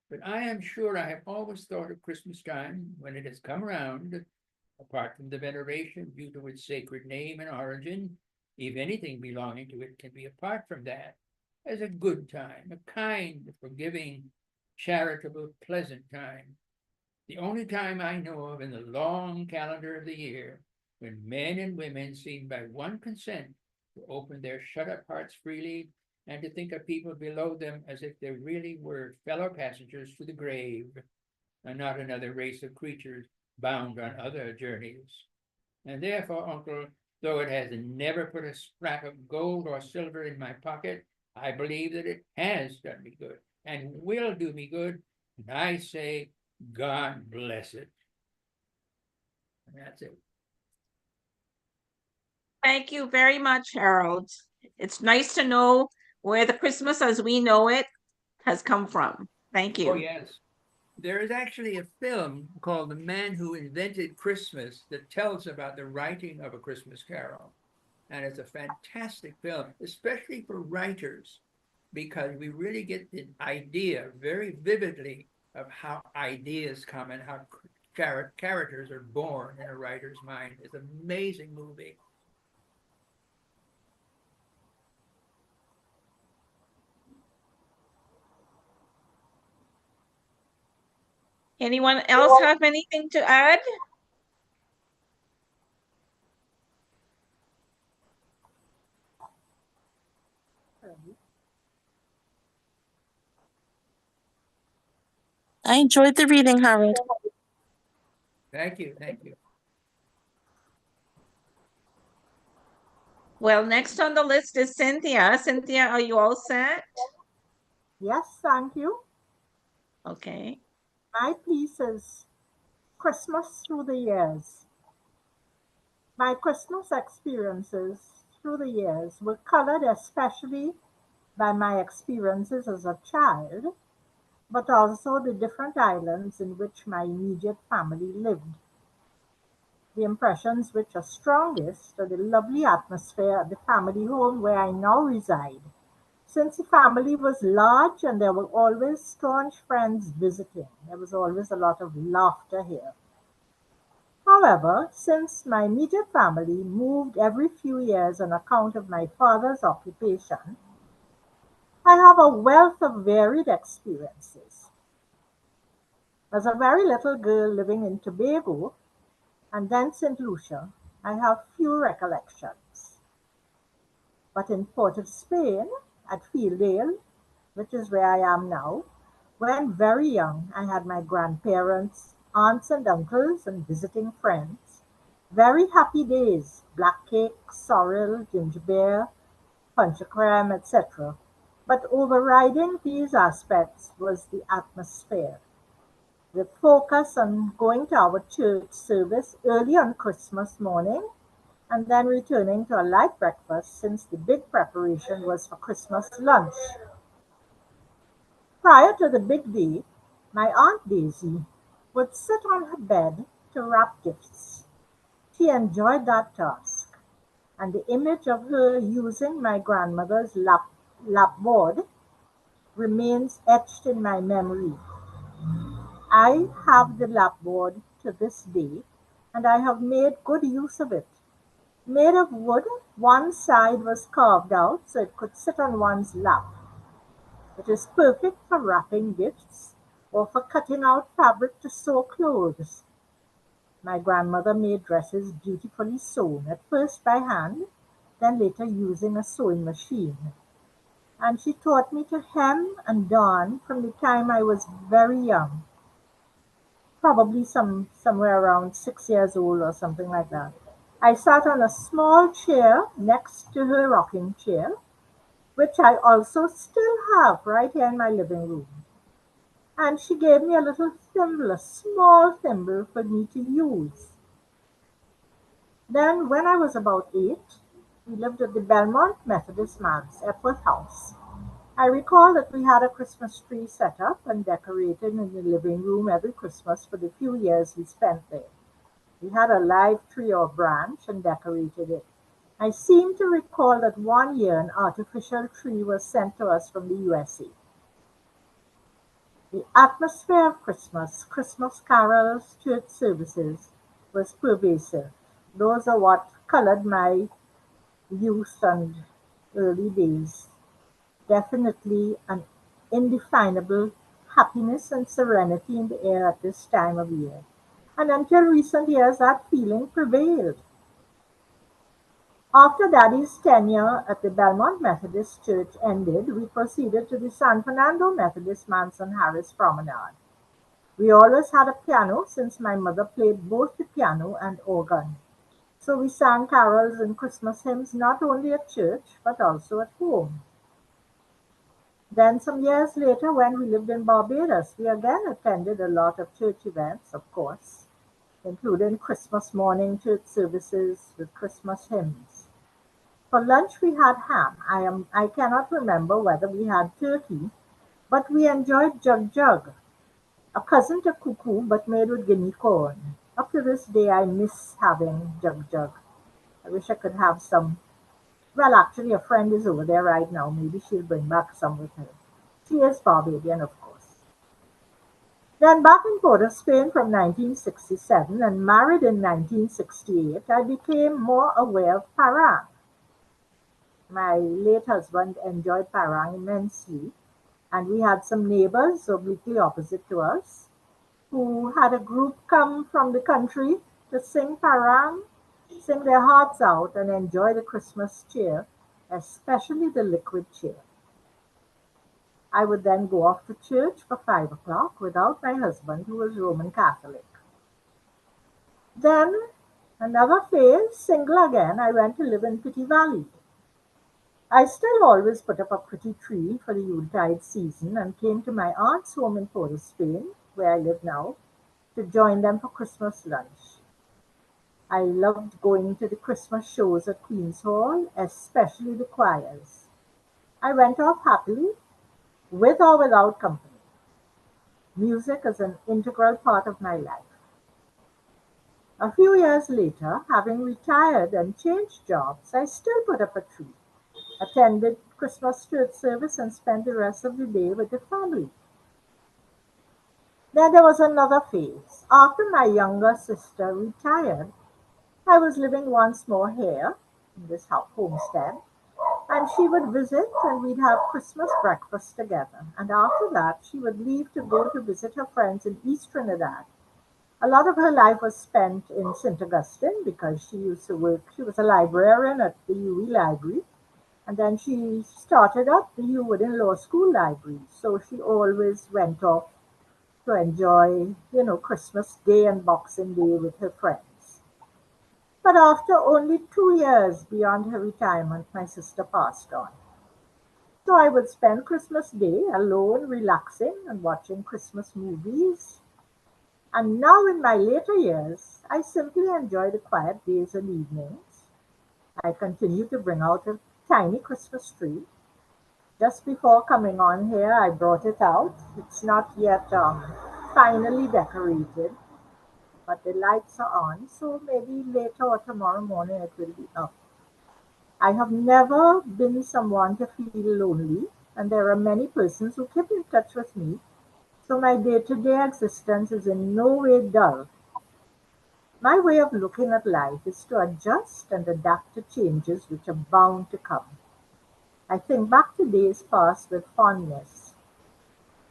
But I am sure I have always thought of Christmas time, when it has come round, apart from the veneration due to its sacred name and origin, if anything belonging to it can be apart from that, as a good time, a kind, forgiving, charitable, pleasant time. The only time I know of in the long calendar of the year, when men and women seem by one consent to open their shut-up hearts freely and to think of people below them as if they really were fellow passengers to the grave, and not another race of creatures bound on other journeys. And therefore, Uncle, though it has never put a scrap of gold or silver in my pocket, I believe that it has done me good. and will do me good. And I say, God bless it. And that's it. Thank you very much, Harold. It's nice to know where the Christmas as we know it has come from. Thank you. Oh, yes. There is actually a film called The Man Who Invented Christmas that tells about the writing of A Christmas Carol. And it's a fantastic film, especially for writers, because we really get the idea very vividly of how ideas come and how characters are born in a writer's mind. It's an amazing movie. Anyone else have anything to add? I enjoyed the reading, Harold. Thank you. Thank you. Well, next on the list is Cynthia. Cynthia, are you all set? Yes, thank you. Okay. My piece is Christmas Through the Years. My Christmas experiences through the years were colored especially by my experiences as a child, but also the different islands in which my immediate family lived. The impressions which are strongest are the lovely atmosphere at the family home where I now reside. Since the family was large and there were always staunch friends visiting, there was always a lot of laughter here. However, since my immediate family moved every few years on account of my father's occupation, I have a wealth of varied experiences. As a very little girl living in Tobago and then St. Lucia, I have few recollections. But in Port of Spain, at Fieldale, which is where I am now, when very young, I had my grandparents, aunts and uncles, and visiting friends. Very happy days, black cake, sorrel, ginger beer, punch creme, etc. But overriding these aspects was the atmosphere. The focus on going to our church service early on Christmas morning and then returning to a light breakfast since the big preparation was for Christmas lunch. Prior to the big day, my Aunt Daisy would sit on her bed to wrap gifts. She enjoyed that task, and the image of her using my grandmother's lapboard remains etched in my memory. I have the lapboard to this day, and I have made good use of it. Made of wood, one side was carved out so it could sit on one's lap. It is perfect for wrapping gifts or for cutting out fabric to sew clothes. My grandmother made dresses beautifully sewn, at first by hand, then later using a sewing machine. And she taught me to hem and darn from the time I was very young, probably somewhere around 6 years old or something like that. I sat on a small chair next to her rocking chair, which I also still have right here in my living room. And she gave me a little thimble, a small thimble for me to use. Then, when I was about 8, we lived at the Belmont Methodist Manse, Epworth House. I recall that we had a Christmas tree set up and decorated in the living room every Christmas for the few years we spent there. We had a live tree or branch and decorated it. I seem to recall that one year an artificial tree was sent to us from the USA. The atmosphere of Christmas, Christmas carols, church services was pervasive. Those are what colored my youth and early days. Definitely an indefinable happiness and serenity in the air at this time of year. And until recent years, that feeling prevailed. After Daddy's tenure at the Belmont Methodist Church ended, we proceeded to the San Fernando Methodist Manse on Harris Promenade. We always had a piano since my mother played both the piano and organ. So we sang carols and Christmas hymns not only at church but also at home. Then some years later, when we lived in Barbados, we again attended a lot of church events, of course, including Christmas morning church services with Christmas hymns. For lunch we had ham. I cannot remember whether we had turkey, but we enjoyed jug jug, a cousin to cuckoo but made with guinea corn. Up to this day I miss having jug jug. I wish I could have some. Well, actually, a friend is over there right now. Maybe she'll bring back some with her. She is Barbadian, of course. Then back in Port of Spain from 1967 and married in 1968, I became more aware of parang. My late husband enjoyed parang immensely, and we had some neighbors obliquely opposite to us who had a group come from the country to sing parang, sing their hearts out, and enjoy the Christmas cheer, especially the liquid cheer. I would then go off to church for 5 o'clock without my husband, who was Roman Catholic. Then, another phase, single again, I went to live in Pity Valley. I still always put up a pretty tree for the Yuletide season and came to my aunt's home in Port of Spain, where I live now, to join them for Christmas lunch. I loved going to the Christmas shows at Queen's Hall, especially the choirs. I went off happily, with or without company. Music is an integral part of my life. A few years later, having retired and changed jobs, I still put up a tree, attended Christmas church service, and spent the rest of the day with the family. Then there was another phase. After my younger sister retired, I was living once more here in this homestead, and she would visit and we'd have Christmas breakfast together. And after that, she would leave to go to visit her friends in East Trinidad. A lot of her life was spent in St. Augustine because she used to work, she was a librarian at the UWE Library, and then she started up the Woodin Law School Library. So she always went off to enjoy, Christmas Day and Boxing Day with her friends. But after only 2 years beyond her retirement, my sister passed on. So I would spend Christmas Day alone, relaxing and watching Christmas movies. And now in my later years, I simply enjoy the quiet days and evenings. I continue to bring out a tiny Christmas tree. Just before coming on here, I brought it out. It's not yet finally decorated, but the lights are on, so maybe later or tomorrow morning it will be up. I have never been someone to feel lonely, and there are many persons who keep in touch with me, so my day-to-day existence is in no way dull. My way of looking at life is to adjust and adapt to changes which are bound to come. I think back to days past with fondness,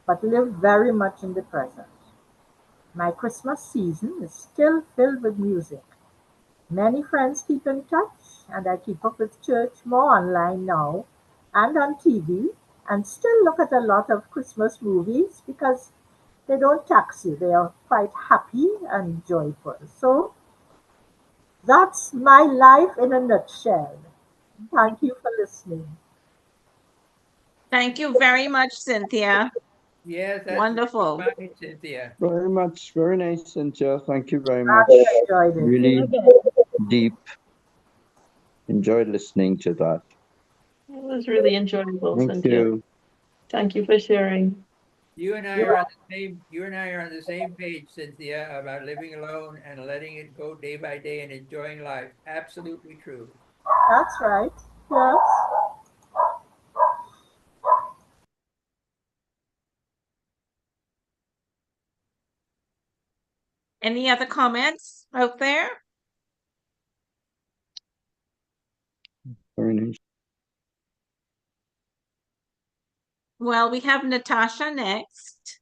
but live very much in the present. My Christmas season is still filled with music. Many friends keep in touch, and I keep up with church more online now and on TV, and still look at a lot of Christmas movies because they don't tax you. They are quite happy and joyful. So that's my life in a nutshell. Thank you for listening. Thank you very much, Cynthia. Yes, that's Wonderful. fine, Cynthia. Very much, very nice, Cynthia. Thank you very I much. enjoyed it. Really deep. Enjoyed listening to that. It was really enjoyable, Thank Cynthia. you. Thank you for sharing. You and I are on the same. You and I are on the same page, Cynthia, about living alone and letting it go day by day and enjoying life. Absolutely true. That's right. Yes. Any other comments out there? Very nice. Well, we have Natasha next.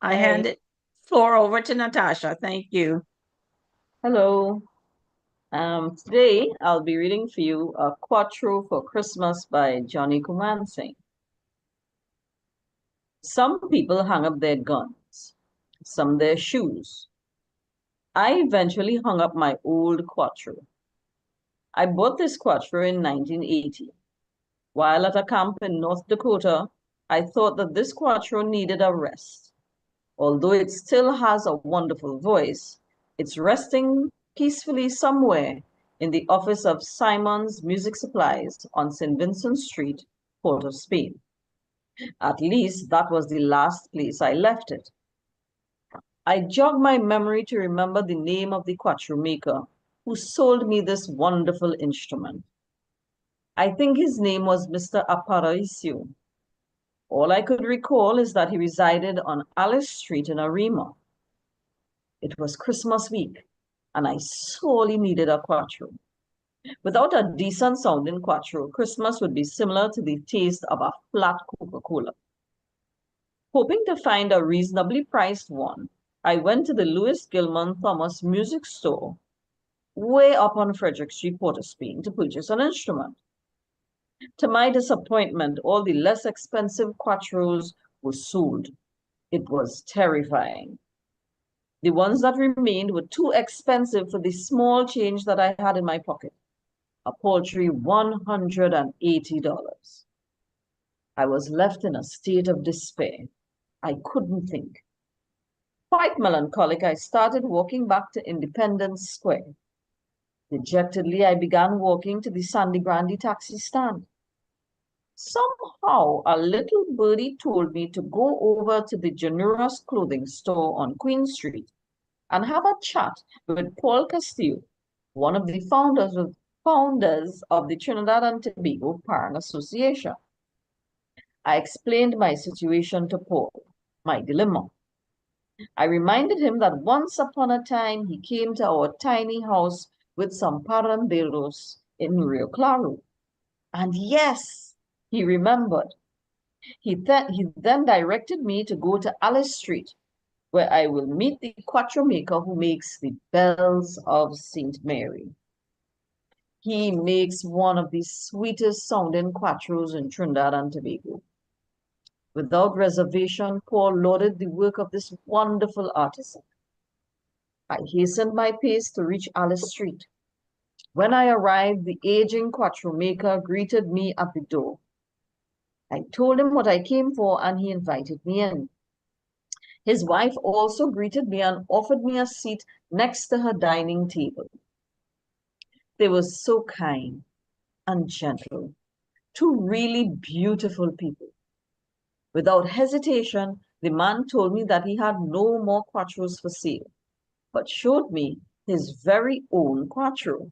I Hi. hand it floor over to Natasha. Thank you. Hello. Today I'll be reading for you a quattro for Christmas by Johnny Kuman Singh. Some people hung up their guns, some their shoes. I eventually hung up my old quattro. I bought this quattro in 1980. While at a camp in North Dakota, I thought that this quattro needed a rest. Although it still has a wonderful voice, it's resting peacefully somewhere in the office of Simon's Music Supplies on St. Vincent Street, Port of Spain. At least that was the last place I left it. I jogged my memory to remember the name of the quattro maker who sold me this wonderful instrument. I think his name was Mr. Aparicio. All I could recall is that he resided on Alice Street in Arima. It was Christmas week, and I sorely needed a quattro. Without a decent sounding quattro, Christmas would be similar to the taste of a flat Coca-Cola. Hoping to find a reasonably priced one, I went to the Louis Gilman Thomas Music Store, way up on Frederick Street, Port of Spain, to purchase an instrument. To my disappointment, all the less expensive quattros were sold. It was terrifying. The ones that remained were too expensive for the small change that I had in my pocket, a paltry $180. I was left in a state of despair. I couldn't think. Quite melancholic, I started walking back to Independence Square. Dejectedly, I began walking to the Sandy Grande taxi stand. Somehow, a little birdie told me to go over to the Generous clothing store on Queen Street and have a chat with Paul Castillo, one of the founders of the Trinidad and Tobago Parent Association. I explained my situation to Paul, my dilemma. I reminded him that once upon a time he came to our tiny house with some paranderos in Rio Claro. And yes, he remembered. He then directed me to go to Alice Street, where I will meet the quattro maker who makes the bells of St. Mary. He makes one of the sweetest sounding quattros in Trinidad and Tobago. Without reservation, Paul lauded the work of this wonderful artisan. I hastened my pace to reach Alice Street. When I arrived, the aging quattro maker greeted me at the door. I told him what I came for, and he invited me in. His wife also greeted me and offered me a seat next to her dining table. They were so kind and gentle, two really beautiful people. Without hesitation, the man told me that he had no more quattros for sale, but showed me his very own quattro.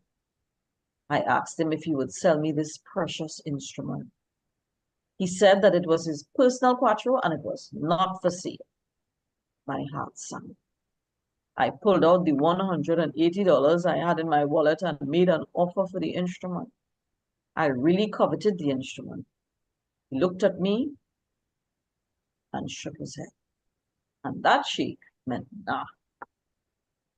I asked him if he would sell me this precious instrument. He said that it was his personal quattro and it was not for sale. My heart sank. I pulled out the $180 I had in my wallet and made an offer for the instrument. I really coveted the instrument. He looked at me and shook his head. And that shake meant nah.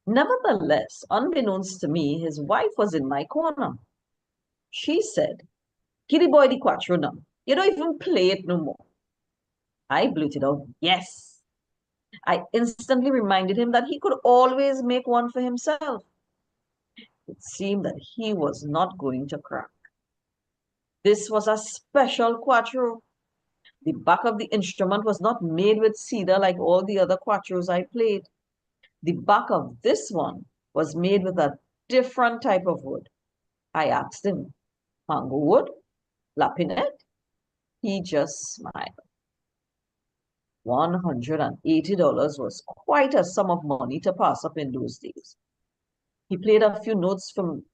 Nevertheless, unbeknownst to me, his wife was in my corner. She said, "Give the boy the quattro now. You don't even play it no more." I blurted out, "Yes." I instantly reminded him that he could always make one for himself. It seemed that he was not going to crack. This was a special quattro. The back of the instrument was not made with cedar like all the other quattros I played. The back of this one was made with a different type of wood. I asked him, "Mango wood? Lapinette?" He just smiled. $180 was quite a sum of money to pass up in those days. He played a few notes on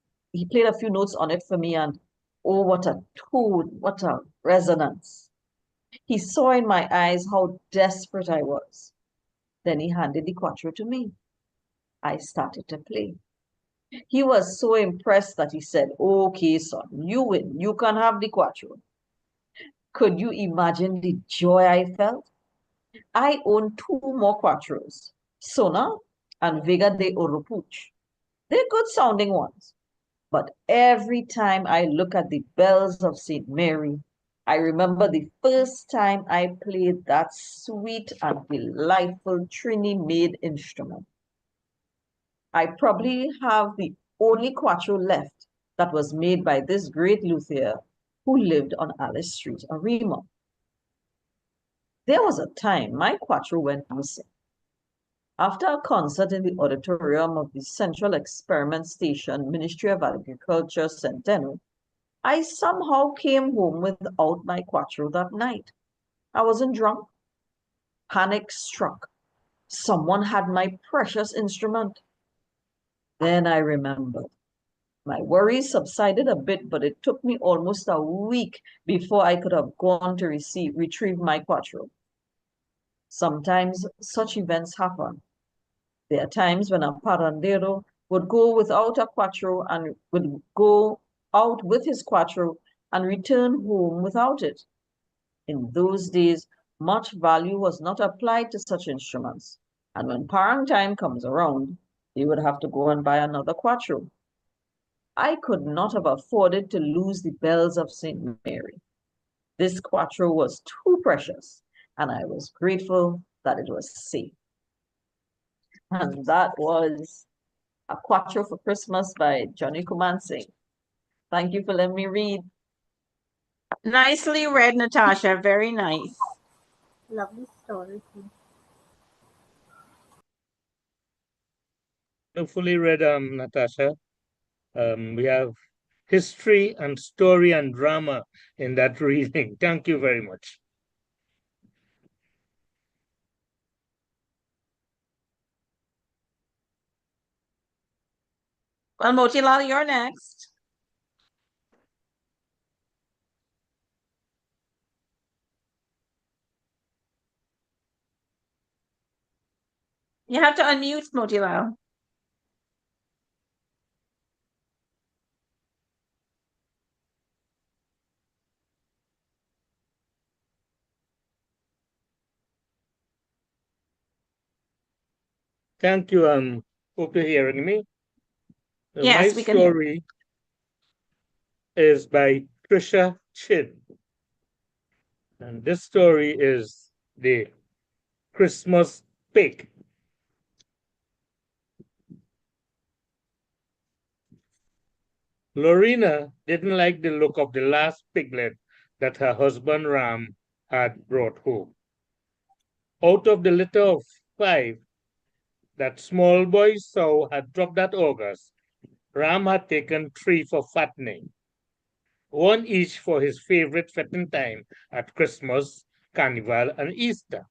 it for me, and oh, what a tone, what a resonance. He saw in my eyes how desperate I was. Then he handed the quattro to me. I started to play. He was so impressed that he said, "Okay, son, you win. You can have the quattro." Could you imagine the joy I felt? I own two more quattros, Sona and Vega de Oropuch. They're good sounding ones. But every time I look at the bells of St. Mary, I remember the first time I played that sweet and delightful Trini-made instrument. I probably have the only quattro left that was made by this great luthier who lived on Alice Street, Arima. There was a time my quattro went missing. After a concert in the auditorium of the Central Experiment Station, Ministry of Agriculture, Centennial, I somehow came home without my quattro that night. I wasn't drunk. Panic struck. Someone had my precious instrument. Then I remembered. My worries subsided a bit, but it took me almost a week before I could have gone to retrieve my quattro. Sometimes such events happen. There are times when a parrandero would go without a quattro and would go out with his quattro and return home without it. In those days, much value was not applied to such instruments, and when parang time comes around, he would have to go and buy another quattro. I could not have afforded to lose the bells of St. Mary. This quattro was too precious, and I was grateful that it was safe. And that was A Quattro for Christmas by Johnny Kumansing. Thank you for letting me read. Nicely read, Natasha. Very nice. Lovely story too. Fully read, Natasha. We have history and story and drama in that reading. Thank you very much. Well, Motilal, you're next. You have to unmute, Motilal. Thank you. Hope you're hearing me. Yes, my we can hear. story is by Trisha Chin. And this story is the Christmas pig. Lorena didn't like the look of the last piglet that her husband Ram had brought home. Out of the litter of 5 that small boy sow had dropped that August, Ram had taken 3 for fattening, 1 each for his favorite fatting time at Christmas, Carnival, and Easter.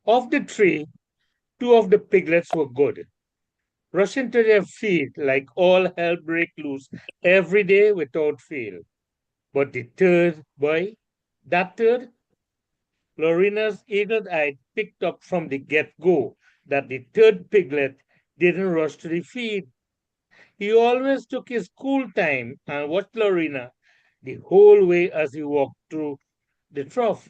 Of the 3, 2 of the piglets were good, rushing to their feet like all hell break loose every day without fail. But the third boy, that third, Lorena's eagle eye picked up from the get-go that the third piglet didn't rush to the feed. He always took his cool time and watched Lorena the whole way as he walked through the trough.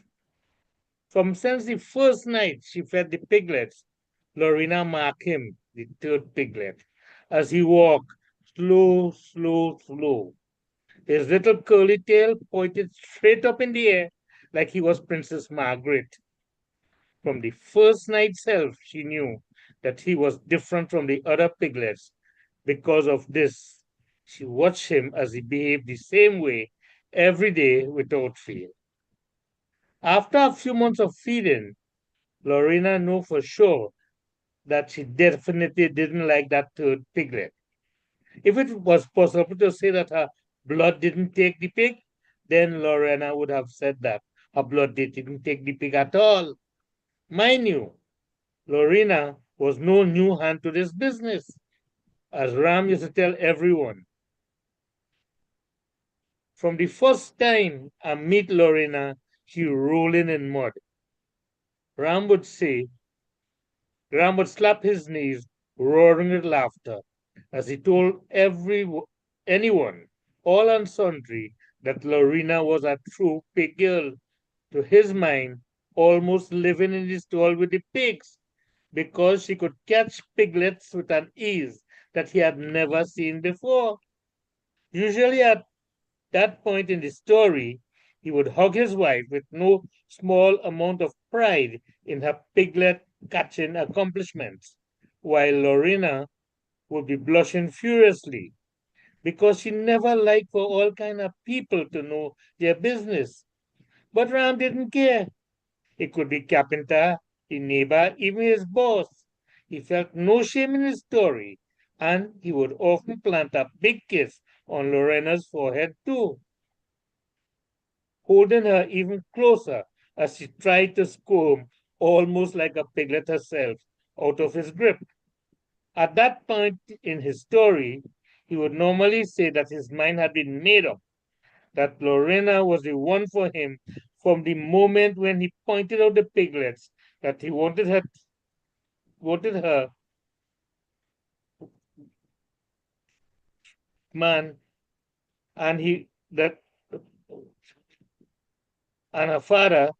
From since the first night she fed the piglets, Lorena marked him, the third piglet, as he walked slow, slow, slow. His little curly tail pointed straight up in the air like he was Princess Margaret. From the first night itself, she knew that he was different from the other piglets. Because of this, she watched him as he behaved the same way every day without fail. After a few months of feeding, Lorena knew for sure that she definitely didn't like that third piglet. If it was possible to say that her blood didn't take the pig, then Lorena would have said that her blood didn't take the pig at all. Mind you, Lorena was no new hand to this business, as Ram used to tell everyone. From the first time I meet Lorena, she rolling in mud. Ram would say, Ram would slap his knees, roaring with laughter, as he told anyone, all and sundry, that Lorena was a true pig girl. To his mind, almost living in the stall with the pigs, because she could catch piglets with an ease that he had never seen before. Usually at that point in the story, he would hug his wife with no small amount of pride in her piglet catching accomplishments, while Lorena would be blushing furiously because she never liked for all kind of people to know their business. But Ram didn't care. It could be carpenter, the neighbor, even his boss. He felt no shame in his story, and he would often plant a big kiss on Lorena's forehead too, holding her even closer as she tried to squirm, almost like a piglet herself, out of his grip. At that point in his story, he would normally say that his mind had been made up, that Lorena was the one for him from the moment when he pointed out the piglets, that he wanted her man, and he that and her father,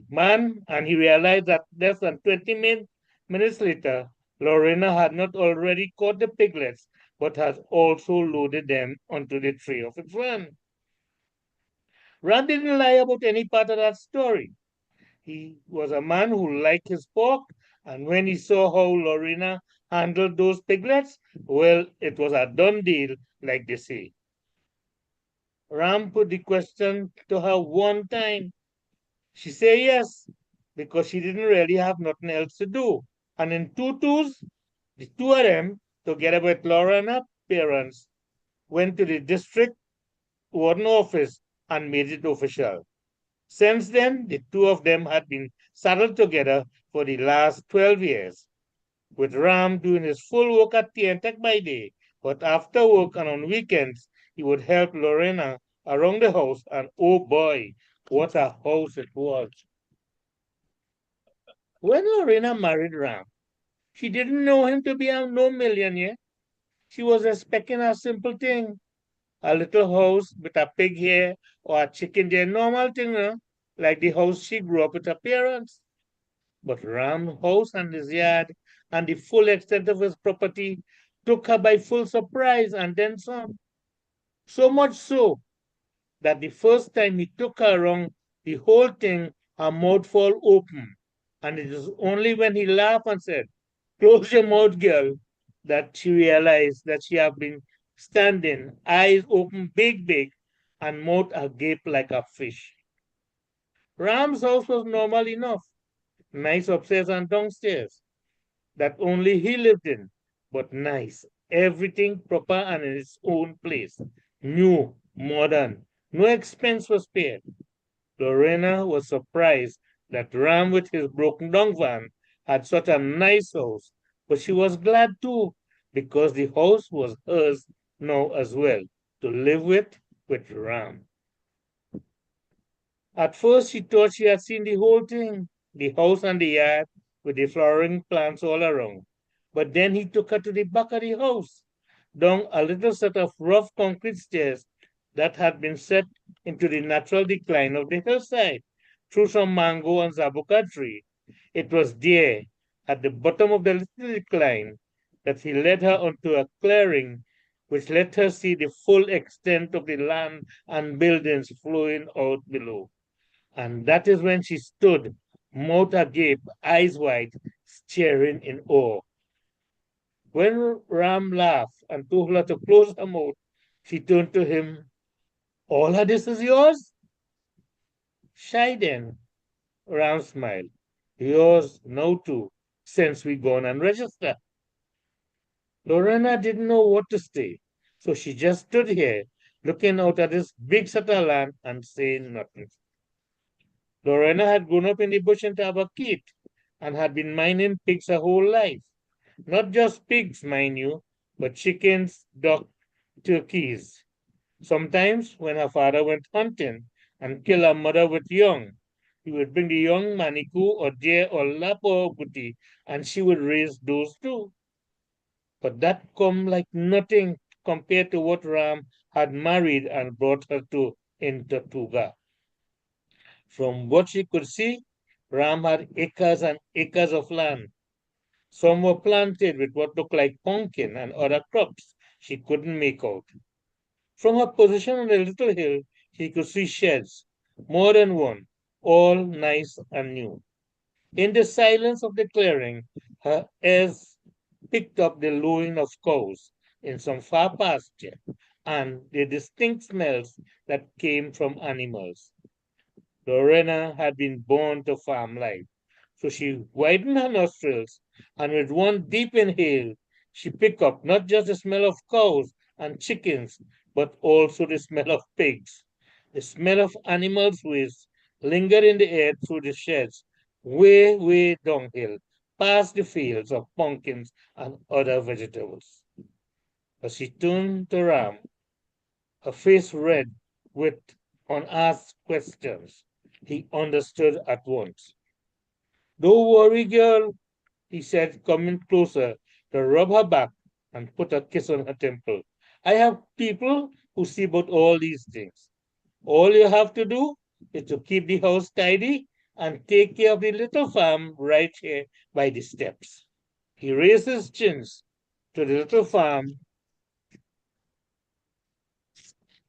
man, and he realized that less than 20 minutes later, Lorena had not already caught the piglets, but had also loaded them onto the tree of its run. Ram didn't lie about any part of that story. He was a man who liked his pork, and when he saw how Lorena handled those piglets, well, it was a done deal, like they say. Ram put the question to her one time. She said yes, because she didn't really have nothing else to do. And in two twos, the two of them, together with Laura and her parents, went to the district warden office and made it official. Since then, the two of them had been saddled together for the last 12 years, with Ram doing his full work at Tech by day, but after work and on weekends, he would help Lorena around the house, and oh boy, what a house it was. When Lorena married Ram, she didn't know him to be a no millionaire. She was expecting a simple thing, a little house with a pig here or a chicken there, normal thing, like the house she grew up with her parents. But Ram's house and his yard and the full extent of his property took her by full surprise and then some. So much so that the first time he took her around the whole thing, her mouth fall open. And it was only when he laughed and said, "Close your mouth, girl," that she realized that she had been standing, eyes open big, and mouth agape like a fish. Ram's house was normal enough, nice upstairs and downstairs, that only he lived in, but nice, everything proper and in its own place, new, modern, no expense was spared. Lorena was surprised that Ram with his broken down van had such a nice house, but she was glad too, because the house was hers now as well, to live with Ram. At first, she thought she had seen the whole thing, the house and the yard, with the flowering plants all around. But then he took her to the back of the house, down a little set of rough concrete stairs that had been set into the natural decline of the hillside, through some mango and zabuka tree. It was there, at the bottom of the little decline, that he led her onto a clearing which let her see the full extent of the land and buildings flowing out below. And that is when she stood, mouth agape, eyes wide, staring in awe. When Ram laughed and told her to close her mouth, she turned to him. "All of this is yours?" "Shy then," Ram smiled. "Yours now too, since we gone and register." Lorena didn't know what to say, so she just stood here, looking out at this big set of land and saying nothing. Lorena had grown up in the bush in Tabakit and had been minding pigs her whole life. Not just pigs, mind you, but chickens, ducks, turkeys. Sometimes, when her father went hunting and killed her mother with young, he would bring the young maniku or deer or lapo or guti, and she would raise those too. But that come like nothing compared to what Ram had married and brought her to in Tortuga. From what she could see, Ram had acres and acres of land. Some were planted with what looked like pumpkin and other crops she couldn't make out. From her position on the little hill, she could see sheds, more than one, all nice and new. In the silence of the clearing, her ears picked up the lowing of cows in some far pasture, and the distinct smells that came from animals. Lorena had been born to farm life, so she widened her nostrils, and with one deep inhale, she picked up not just the smell of cows and chickens, but also the smell of pigs. The smell of animals' waste lingered in the air through the sheds, way downhill, past the fields of pumpkins and other vegetables. As she turned to Ram, her face red with unasked questions. He understood at once. Don't worry, girl, he said, coming closer to rub her back and put a kiss on her temple. I have people who see about all these things. All you have to do is to keep the house tidy and take care of the little farm right here by the steps. He raised his chins to the little farm,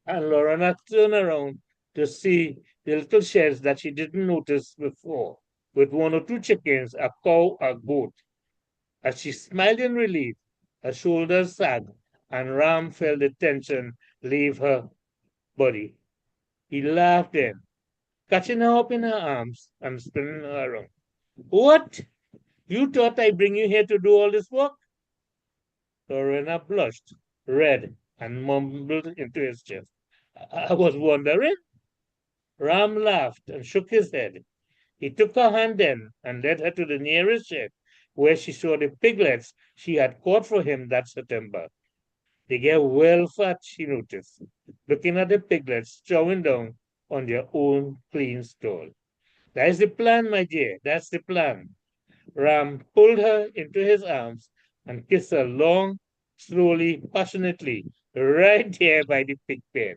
and Lorena turned around to see the little sheds that she didn't notice before, with one or two chickens, a cow, a goat. As she smiled in relief, her shoulders sagged, and Ram felt the tension leave her body. He laughed then, catching her up in her arms and spinning her around. What? You thought I'd bring you here to do all this work? Lorena blushed, red, and mumbled into his chest. I was wondering. Ram laughed and shook his head. He took her hand then and led her to the nearest shed, where she saw the piglets she had caught for him that September. They get well fat, she noticed, looking at the piglets chowing down on their own clean stall. That's the plan, my dear, that's the plan. Ram pulled her into his arms and kissed her long, slowly, passionately, right there by the pig pen.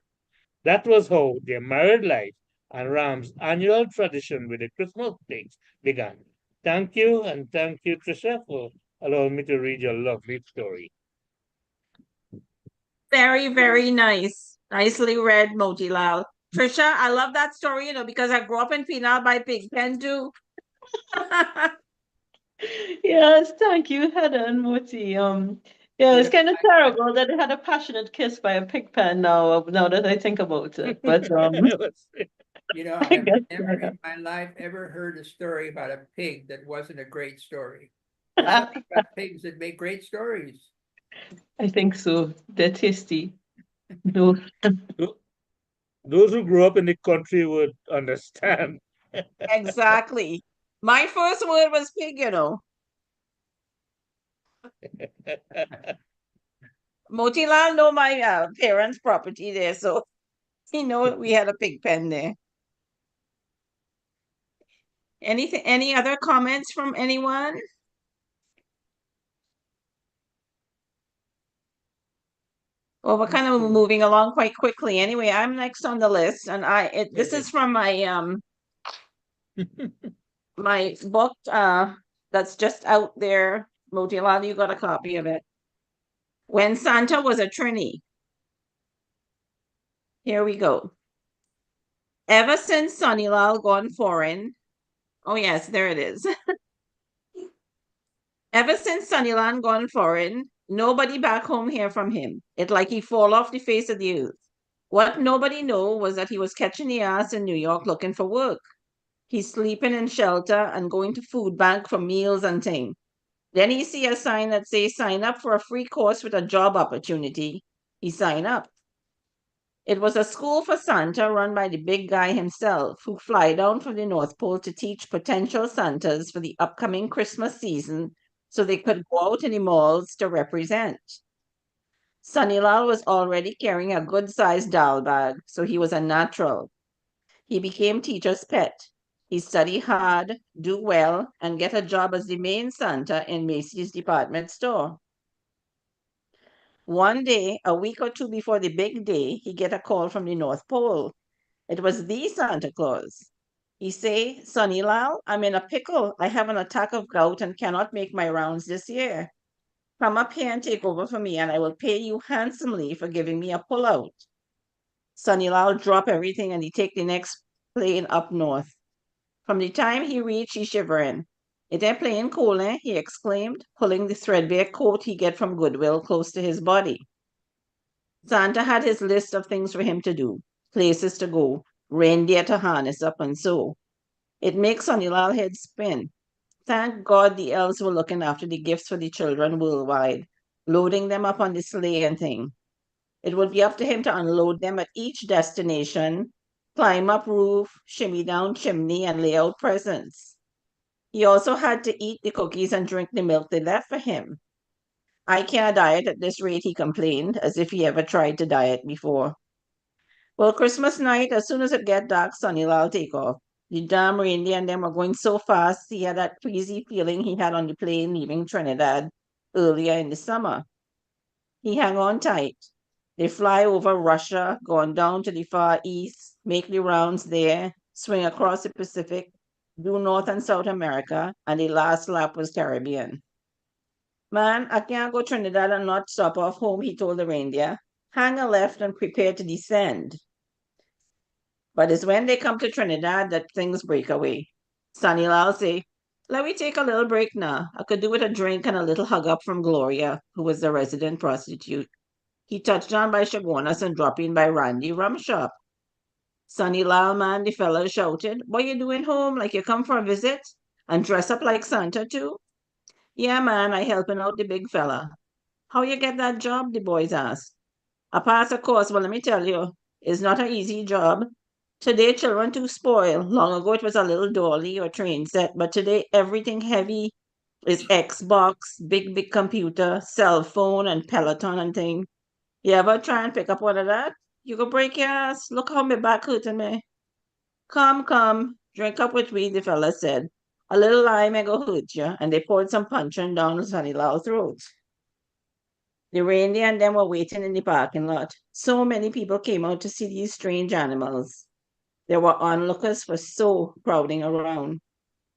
That was how their married life and Ram's annual tradition with the Christmas pigs began. Thank you, and thank you, Trisha, for allowing me to read your lovely story. Very, very nice. Nicely read, Motilal. Trisha, I love that story, because I grew up in Penal by Pigpen too. Yes, thank you, Heather and Moti. Yeah, it's kind of terrible that they had a passionate kiss by a pig pen now that I think about it. But I I've guess never in my life ever heard a story about a pig that wasn't a great story. There's something about pigs that make great stories. I think so. They're tasty. No. Those who grew up in the country would understand. Exactly. My first word was pig, Motilal know my parents' property there, so he know we had a pig pen there. Any other comments from anyone? Well, we're kind of moving along quite quickly. Anyway, I'm next on the list, and this is from my my book that's just out there. Motilal, you got a copy of it. When Santa Was a Trini. Here we go. Ever since Sunnylal gone foreign. Oh yes, there it is. Ever since Sunnylal gone foreign, nobody back home hear from him. It like he fall off the face of the earth. What nobody know was that he was catching the ass in New York looking for work. He's sleeping in shelter and going to food bank for meals and thing. Then he see a sign that says sign up for a free course with a job opportunity. He sign up. It was a school for Santa run by the big guy himself, who fly down from the North Pole to teach potential Santas for the upcoming Christmas season so they could go out in the malls to represent. Sunnylal was already carrying a good-sized doll bag, so he was a natural. He became teacher's pet. He study hard, do well, and get a job as the main Santa in Macy's department store. One day, a week or two before the big day, he get a call from the North Pole. It was the Santa Claus. He say, Sunnylal, I'm in a pickle. I have an attack of gout and cannot make my rounds this year. Come up here and take over for me, and I will pay you handsomely for giving me a pullout. Sunnylal drop everything and he take the next plane up north. From the time he reached, he shivering. It ain't playing cool, eh? He exclaimed, pulling the threadbare coat he get from Goodwill close to his body. Santa had his list of things for him to do, places to go, reindeer to harness up, and so. It makes Sonilal head spin. Thank God the elves were looking after the gifts for the children worldwide, loading them up on the sleigh and thing. It would be up to him to unload them at each destination, climb up roof, shimmy down chimney, and lay out presents. He also had to eat the cookies and drink the milk they left for him. I can't diet at this rate, he complained, as if he ever tried to diet before. Well, Christmas night, as soon as it get dark, Sonilal take off. The damn reindeer and them were going so fast, he had that queasy feeling he had on the plane leaving Trinidad earlier in the summer. He hung on tight. They fly over Russia, going down to the Far East, make the rounds there, swing across the Pacific, do North and South America, and the last lap was Caribbean. Man, I can't go Trinidad and not stop off home, he told the reindeer. Hang a left and prepare to descend. But it's when they come to Trinidad that things break away. Sonilal say, let me take a little break now. I could do with a drink and a little hug up from Gloria, who was the resident prostitute. He touched on by Shagonas and dropped in by Randy Rum Shop. Sonilal, man, the fella shouted, what you doing home? Like you come for a visit? And dress up like Santa too? Yeah, man, I helping out the big fella. How you get that job? The boys asked. I pass a course, but let me tell you, it's not an easy job. Today, children too spoiled. Long ago, it was a little dolly or train set, but today, everything heavy is Xbox, big computer, cell phone, and Peloton and thing. You ever try and pick up one of that? You go break your ass. Look how my back hurting me. Come, drink up with me, the fella said. A little lime may go hurt you, and they poured some puncheon down Sonnilal's throat. The reindeer and them were waiting in the parking lot. So many people came out to see these strange animals. There were onlookers for so crowding around.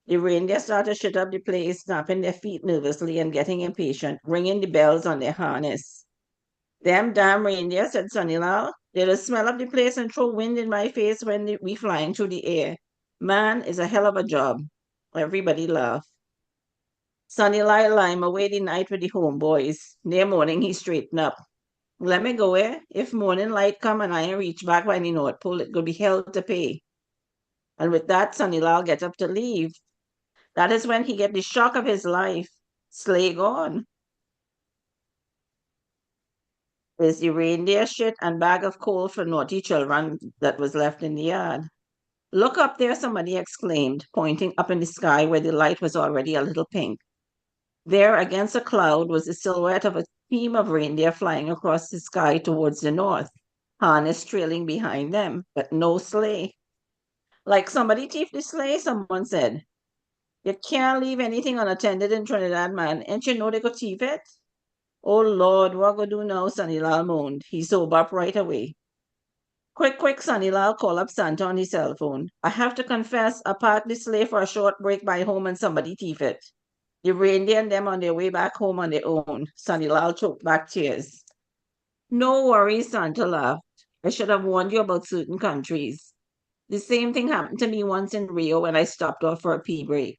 The reindeer started to shut up the place, snapping their feet nervously and getting impatient, ringing the bells on their harness. Them damn reindeer, said Sonilal. They'll smell up the place and throw wind in my face when we flying through the air. Man, is a hell of a job. Everybody laughed. Sonilal lime away the night with the homeboys. Near morning, he straightened up. Let me go, eh? If morning light come and I ain't reach back by the North Pole, it could be hell to pay. And with that, Sonilal get up to leave. That is when he get the shock of his life. Sleigh gone. There's the reindeer shit and bag of coal for naughty children that was left in the yard. Look up there, somebody exclaimed, pointing up in the sky where the light was already a little pink. There, against a cloud, was the silhouette of a team of reindeer flying across the sky towards the north, harness trailing behind them, but no sleigh. Like somebody thief the sleigh, someone said. You can't leave anything unattended in Trinidad, man. Ain't you know they could thief it? Oh, Lord, what go do now, Sonilal moaned. He sobered up right away. Quick, Sonilal, call up Santa on his cell phone. I have to confess, I parked the sleigh for a short break by home and somebody thief it. The reindeer and them on their way back home on their own. Sonilal choked back tears. No worries, Santa laughed. I should have warned you about certain countries. The same thing happened to me once in Rio when I stopped off for a pee break.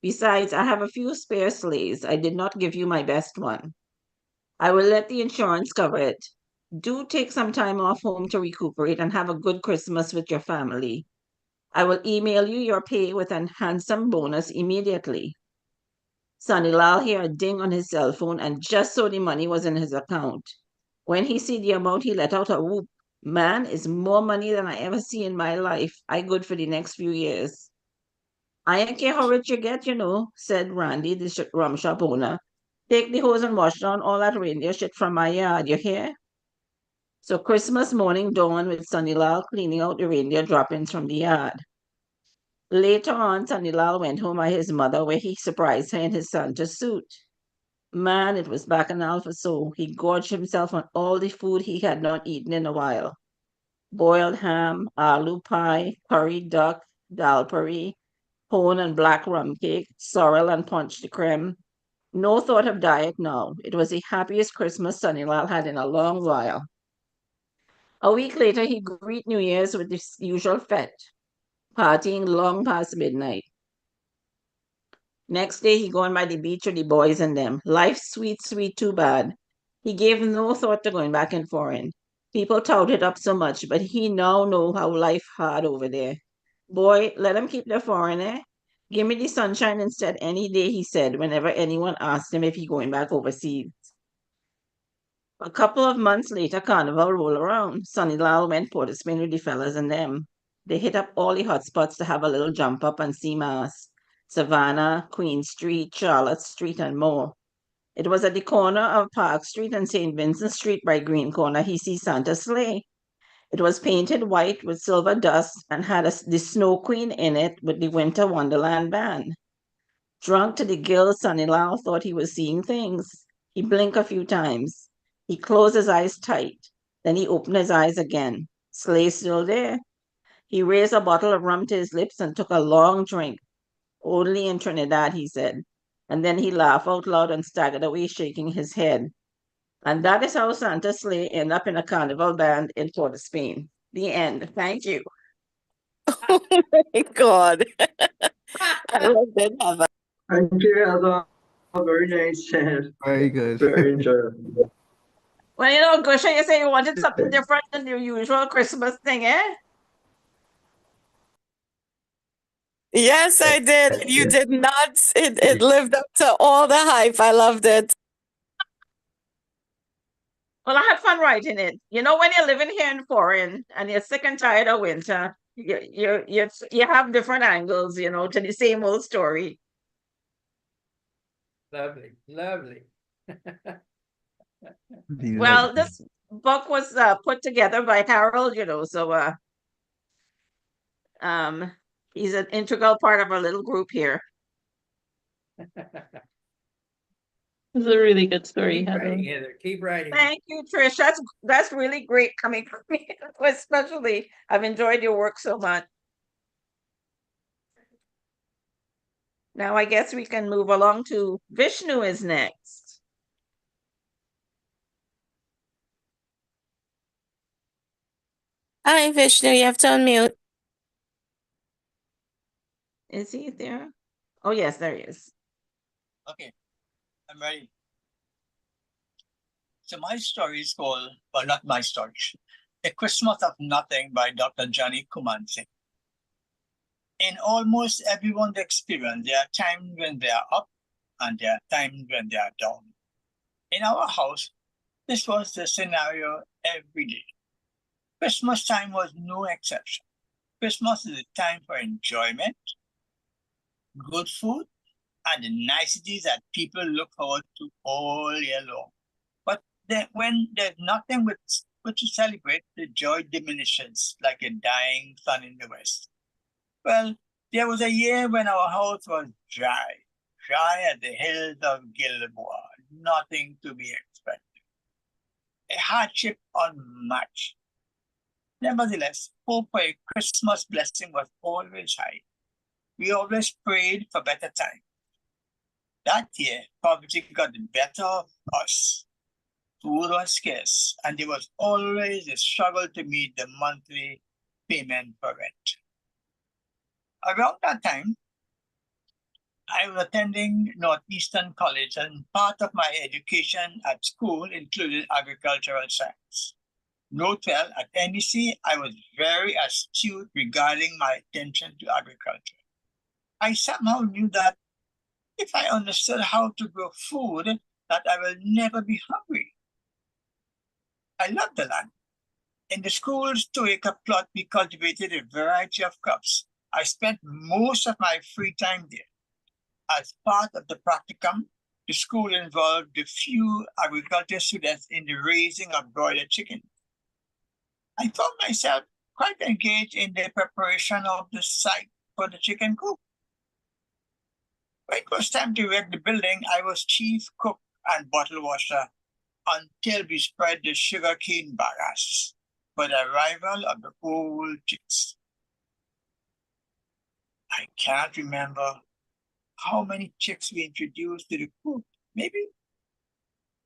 Besides, I have a few spare sleighs. I did not give you my best one. I will let the insurance cover it. Do take some time off home to recuperate and have a good Christmas with your family. I will email you your pay with a handsome bonus immediately. Sonilal heard a ding on his cell phone and just saw the money was in his account. When he see the amount, he let out a whoop. Man, it's more money than I ever see in my life. I good for the next few years. I ain't care how rich you get, you know, said Randy, the rum shop owner. Take the hose and wash down all that reindeer shit from my yard, you hear? So Christmas morning dawned with Sonilal cleaning out the reindeer droppings from the yard. Later on, Sonilal went home by his mother where he surprised her in his Santa suit. Man, it was bacchanal for so. He gorged himself on all the food he had not eaten in a while. Boiled ham, aloo pie, curried duck, dal puri, pone and black rum cake, sorrel and punch de creme. No thought of diet now. It was the happiest Christmas Sonilal had in a long while. A week later, he greeted New Year's with the usual fete, partying long past midnight. Next day, he gone by the beach with the boys and them. Life sweet, too bad. He gave no thought to going back in foreign. People touted up so much, but he now know how life hard over there. Boy, let him keep the foreigner. Give me the sunshine instead any day, he said, whenever anyone asked him if he going back overseas. A couple of months later, Carnival rolled around. Sonny Lal went Port of Spain with the fellas and them. They hit up all the hot spots to have a little jump up and see Mass. Savannah, Queen Street, Charlotte Street, and more. It was at the corner of Park Street and St. Vincent Street by Green Corner he see Santa's sleigh. It was painted white with silver dust and had the Snow Queen in it with the Winter Wonderland band. Drunk to the gills, Sonny Lal thought he was seeing things. He blinked a few times. He closed his eyes tight. Then he opened his eyes again. Sleigh still there. He raised a bottle of rum to his lips and took a long drink. Only in Trinidad, he said. And then he laughed out loud and staggered away, shaking his head. And that is how Santa's sleigh ended up in a carnival band in Port of Spain. The end. Thank you. Oh my God. I loved it, Heather. Thank you, Heather. Very nice. Very good. Very enjoyable. Well, you know, Gusha, you say you wanted something different than your usual Christmas thing, eh? Yes, I did. You did not. It lived up to all the hype. I loved it. Well, I had fun writing it. You know, when you're living here in foreign and you're sick and tired of winter, you have different angles, you know, to the same old story. Lovely, lovely. Well, this book was put together by Harold, you know, so he's an integral part of our little group here. It's a really good story, Keep Heather. writing, Heather. Keep writing. Thank you, Trish. That's really great coming from me, especially. I've enjoyed your work so much. Now I guess we can move along to Vishnu is next. Hi, Vishnu. You have to unmute. Is he there? Oh, yes, there he is. Okay, I'm ready. So my story is called, well, not my story, A Christmas of Nothing by Dr. Johnny Kumansi. In almost everyone's experience, there are times when they are up and there are times when they are down. In our house, this was the scenario every day. Christmas time was no exception. Christmas is a time for enjoyment, good food, and the niceties that people look forward to all year long. But then when there's nothing with to celebrate, the joy diminishes like a dying sun in the west. Well, there was a year when our house was dry as the hills of Gilboa, nothing to be expected. A hardship unmatched. Nevertheless, hope for a Christmas blessing was always high. We always prayed for better times. That year, poverty got the better of us. Food was scarce, and there was always a struggle to meet the monthly payment for rent. Around that time, I was attending Northeastern College, and part of my education at school included agricultural science. Note well, at NEC, I was very astute regarding my attention to agriculture. I somehow knew that if I understood how to grow food, that I will never be hungry. I love the land. In the school's 2-acre plot, we cultivated a variety of crops. I spent most of my free time there. As part of the practicum, the school involved a few agriculture students in the raising of broiler chickens. I found myself quite engaged in the preparation of the site for the chicken coop. When it was time to erect the building, I was chief cook and bottle washer until we spread the sugarcane bagasse for the arrival of the old chicks. I can't remember how many chicks we introduced to the coop, maybe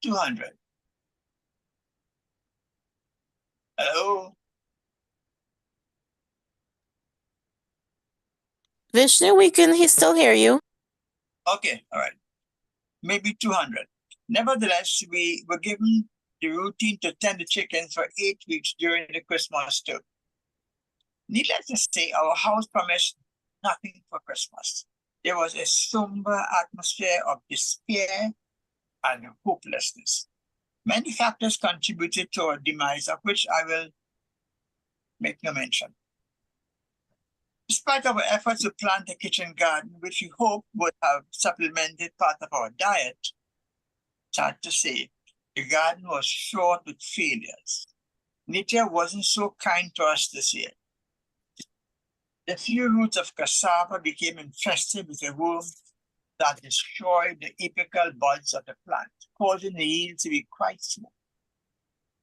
200. Hello? Vishnu, we can still hear you. Okay, all right. Maybe 200. Nevertheless, we were given the routine to tend the chickens for 8 weeks during the Christmas term. Needless to say, our house promised nothing for Christmas. There was a somber atmosphere of despair and hopelessness. Many factors contributed to our demise, of which I will make no mention. Despite our efforts to plant a kitchen garden, which we hope would have supplemented part of our diet, sad to say, the garden was fraught with failures. Nature wasn't so kind to us this year. The few roots of cassava became infested with a worm that destroyed the apical buds of the plant, causing the yield to be quite small.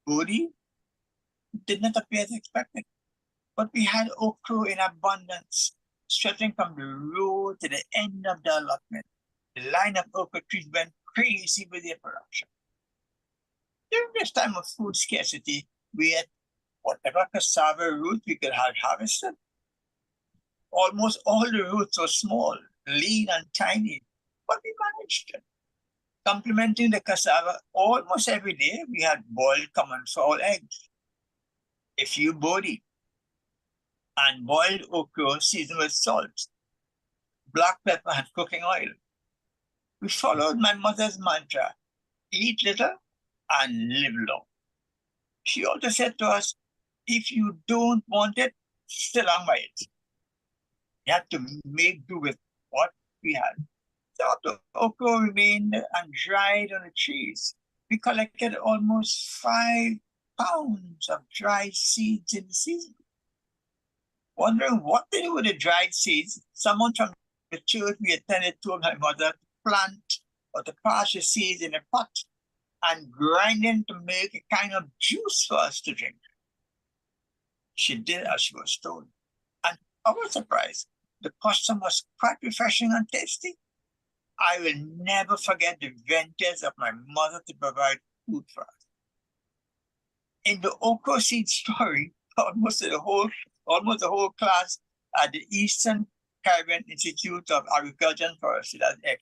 Bodi did not appear as expected, but we had okra in abundance, stretching from the road to the end of the allotment. The line of okra trees went crazy with their production. During this time of food scarcity, we had whatever cassava root we could have harvested. Almost all the roots were small, lean, and tiny, but we managed it. Complementing the cassava, almost every day we had boiled common fowl eggs, a few bodi, and boiled okra seasoned with salt, black pepper, and cooking oil. We followed my mother's mantra, eat little and live long. She also said to us, if you don't want it, still on by it. You had to make do with what we had. So the okra remained and dried on the trees. We collected almost 5 pounds of dried seeds in the season. Wondering what to do with the dried seeds, someone from the church we attended told my mother to plant or to pass the seeds in a pot and grind them to make a kind of juice for us to drink. She did as she was told. And I was surprised. The custom was quite refreshing and tasty. I will never forget the ventures of my mother to provide food for us. In the okra seed story, almost the whole class at the Eastern Caribbean Institute of Agriculture and Forestry, that's EC,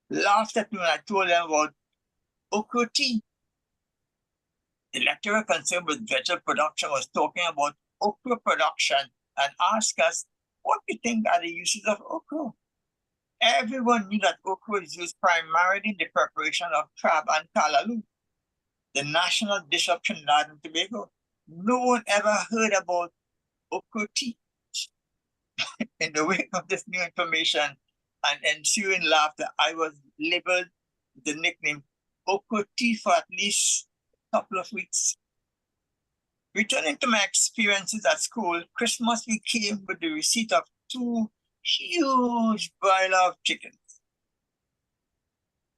laughed at me when I told them about okra tea. The lecturer concerned with vegetable production was talking about okra production and asked us what we think are the uses of okra. Everyone knew that okra is used primarily in the preparation of crab and callaloo, the national dish of Trinidad and Tobago. No one ever heard about okra tea. In the wake of this new information and ensuing laughter, I was labeled the nickname okra tea for at least a couple of weeks. Returning to my experiences at school, Christmas we came with the receipt of 2 huge broiler of chickens.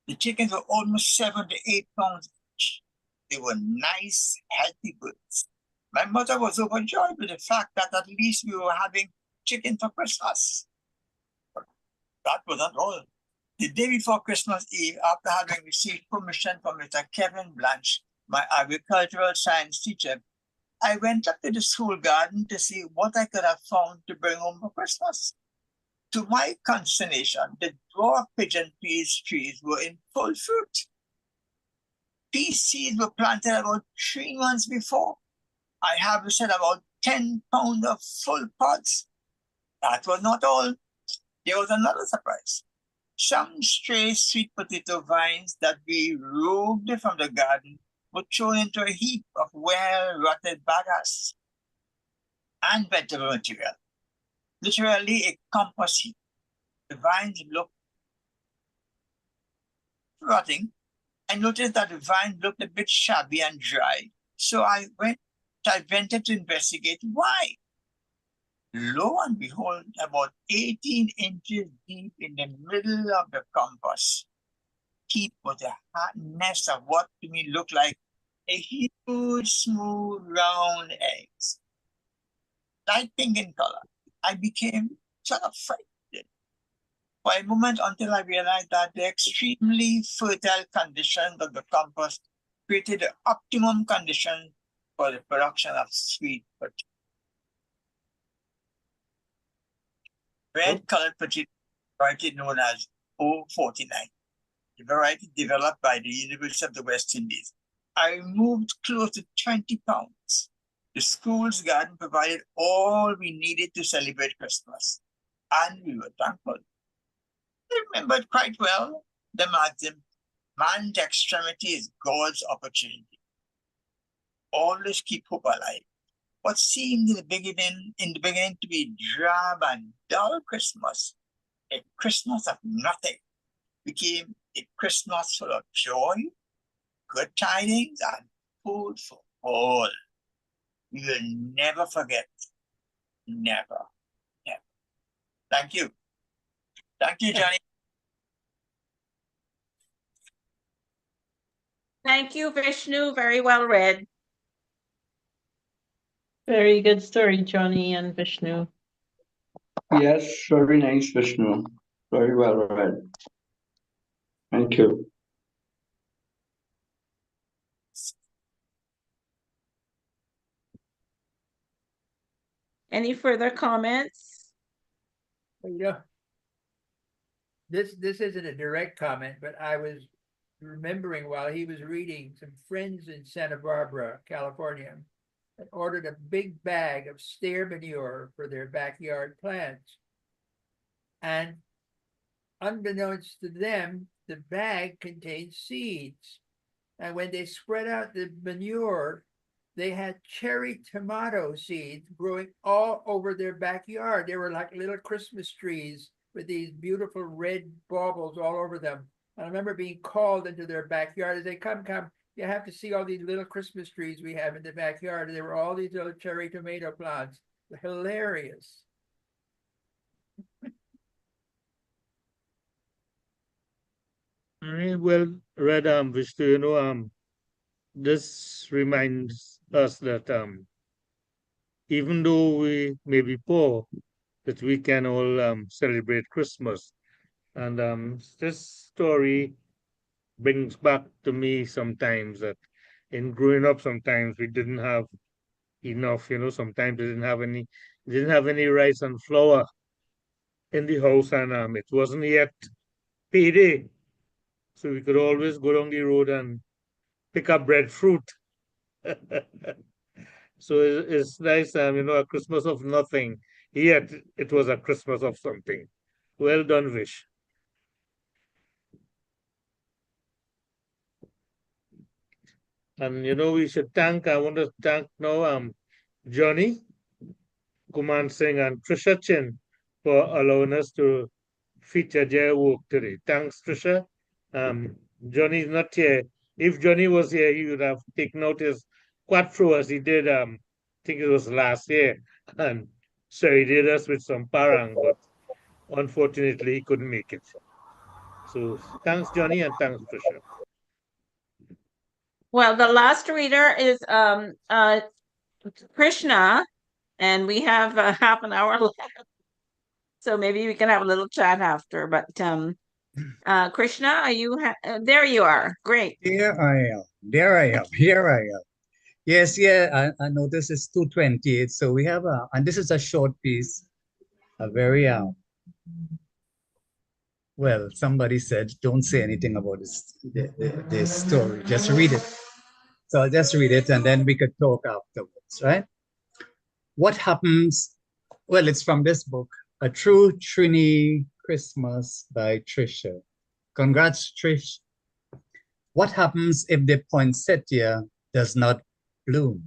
The chickens were almost 7 to 8 pounds each. They were nice, healthy birds. My mother was overjoyed with the fact that at least we were having chicken for Christmas. But that was not all. The day before Christmas Eve, after having received permission from Mr. Kevin Blanche, my agricultural science teacher, I went up to the school garden to see what I could have found to bring home for Christmas. To my consternation, the dwarf pigeon peas trees were in full fruit. Pea seeds were planted about 3 months before. I harvested about 10 pounds of full pods. That was not all. There was another surprise. Some stray sweet potato vines that we removed from the garden were thrown into a heap of well-rotted bagasse and vegetable material. Literally a compost heap. The vines looked rotting. I noticed that the vines looked a bit shabby and dry, so I ventured to investigate why. Lo and behold, about 18 inches deep in the middle of the compost heap was a nest of what to me looked like a huge, smooth, round eggs. Light pink in color. I became sort of frightened for a moment until I realized that the extremely fertile conditions of the compost created the optimum condition for the production of sweet potato. Red-colored potato variety known as O49, a variety developed by the University of the West Indies. I moved close to 20 pounds. The school's garden provided all we needed to celebrate Christmas, and we were thankful. I remembered quite well the maxim, man's extremity is God's opportunity. Always keep hope alive. What seemed in the beginning to be drab and dull Christmas, a Christmas of nothing, became a Christmas full of joy, good tidings, and food for all. We will never forget. Never. Never. Thank you. Thank you, Johnny. Thank you, Vishnu. Very well read. Very good story, Johnny and Vishnu. Yes, very nice, Vishnu. Very well read. Thank you. Any further comments? Well, you know, this isn't a direct comment, but I was remembering while he was reading, some friends in Santa Barbara, California, had ordered a big bag of stair manure for their backyard plants. And unbeknownst to them, the bag contained seeds. And when they spread out the manure, they had cherry tomato seeds growing all over their backyard. They were like little Christmas trees with these beautiful red baubles all over them. And I remember being called into their backyard as they come, you have to see all these little Christmas trees we have in the backyard. And there were all these little cherry tomato plants. Hilarious. Well read, Vishnu. You know, this reminds us that even though we may be poor, that we can all celebrate Christmas. And this story brings back to me sometimes that in growing up, sometimes we didn't have enough. You know, sometimes we didn't have any rice and flour in the house, and it wasn't yet payday, so we could always go down the road and pick up breadfruit. So it's nice, you know, a Christmas of nothing, yet it was a Christmas of something. Well done, Vish. And you know, I want to thank now Johnny Kuman Singh and Trisha Chin for allowing us to feature their work today. Thanks, Trisha. Johnny's not here. If Johnny was here, he would have taken out his quattro as he did, I think it was last year. And so he did us with some parang, but unfortunately he couldn't make it. So thanks, Johnny, and thanks, Trisha. Well, the last reader is Krishna, and we have half an hour left. So maybe we can have a little chat after. But Krishna, are you there? You are. Great. Here I am. There I am. Here I am. Yes, yeah, I noticed it's 2:28. So we have and this is a short piece, a very, well, somebody said, don't say anything about this story, just read it. So I'll just read it and then we could talk afterwards, right? What happens, well, it's from this book, A True Trini Christmas by Trisha. Congrats, Trish. What happens if the poinsettia does not bloom?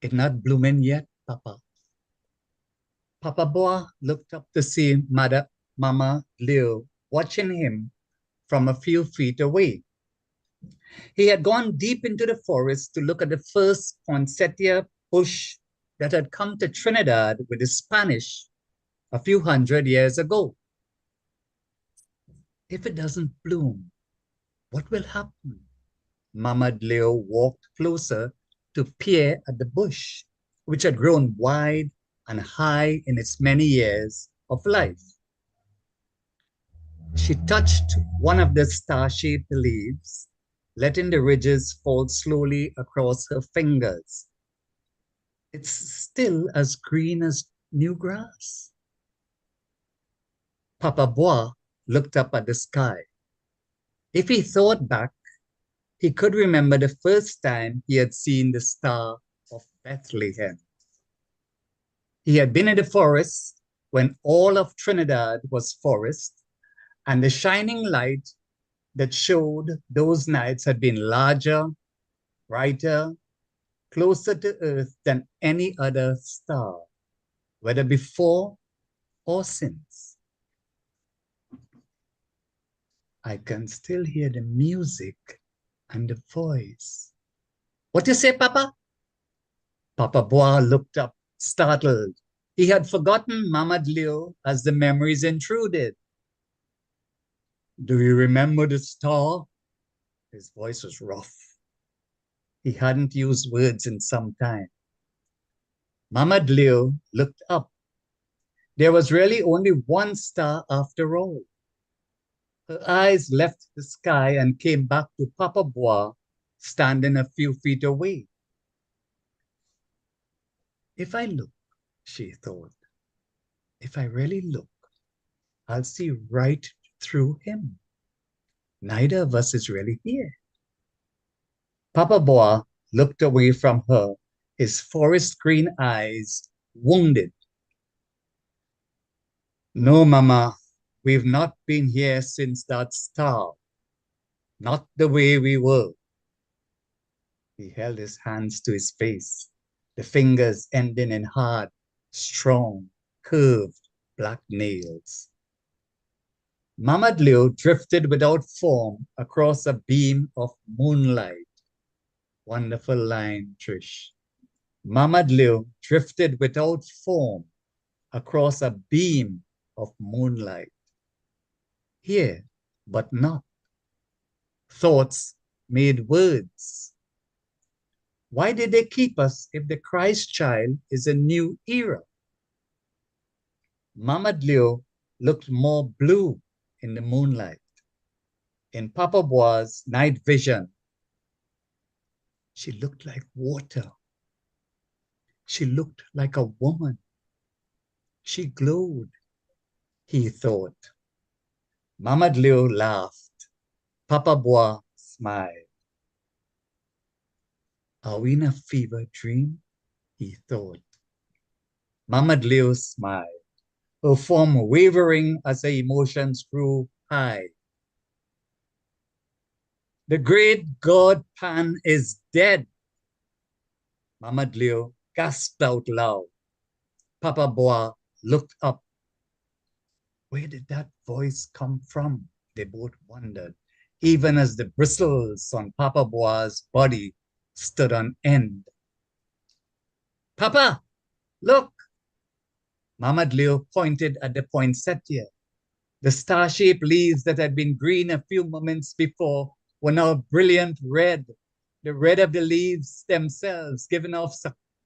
It's not blooming yet, Papa. Papa Boa looked up to see Mama Leo watching him from a few feet away. He had gone deep into the forest to look at the first poinsettia bush that had come to Trinidad with the Spanish a few hundred years ago. If it doesn't bloom, what will happen? Mama Leo walked closer to peer at the bush, which had grown wide and high in its many years of life. She touched one of the star-shaped leaves, letting the ridges fall slowly across her fingers. It's still as green as new grass. Papa Bois looked up at the sky. If he thought back, he could remember the first time he had seen the Star of Bethlehem. He had been in the forest when all of Trinidad was forest, and the shining light that showed those nights had been larger, brighter, closer to Earth than any other star, whether before or since. I can still hear the music and the voice. What you say, Papa? Papa Bois looked up, startled. He had forgotten Mamad Leo as the memories intruded. Do you remember the star? His voice was rough. He hadn't used words in some time. Mamad Leo looked up. There was really only one star after all. Her eyes left the sky and came back to Papa Bois, standing a few feet away. If I look, she thought, if I really look, I'll see right through him. Neither of us is really here. Papa Bois looked away from her, his forest green eyes wounded. No, Mama, we've not been here since that star. Not the way we were. He held his hands to his face, the fingers ending in hard, strong, curved black nails. Mamad Leo drifted without form across a beam of moonlight. Wonderful line, Trish. Mamad Leo drifted without form across a beam of moonlight. Here, but not. Thoughts made words. Why did they keep us if the Christ child is a new era? Mamad Leo looked more blue in the moonlight. In Papa Bois' night vision, she looked like water. She looked like a woman. She glowed, he thought. Mamad Leo laughed. Papa Bois smiled. Are we in a fever dream? He thought. Mamad Leo smiled, her form wavering as her emotions grew high. The great god Pan is dead. Mamad Leo gasped out loud. Papa Bois looked up. Where did that voice come from? They both wondered, even as the bristles on Papa Bois' body stood on end. Papa, look! Mamad Leo pointed at the poinsettia. The star-shaped leaves that had been green a few moments before were now brilliant red, the red of the leaves themselves giving off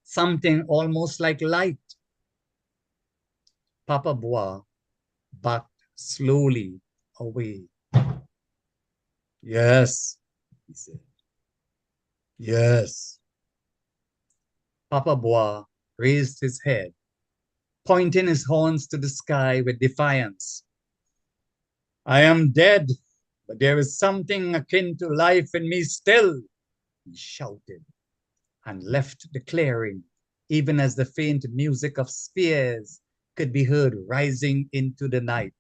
something almost like light. Papa Bois backed slowly away. Yes, he said. Yes. Papa Bois raised his head, pointing his horns to the sky with defiance. I am dead, but there is something akin to life in me still, he shouted, and left the clearing, even as the faint music of spears could be heard rising into the night.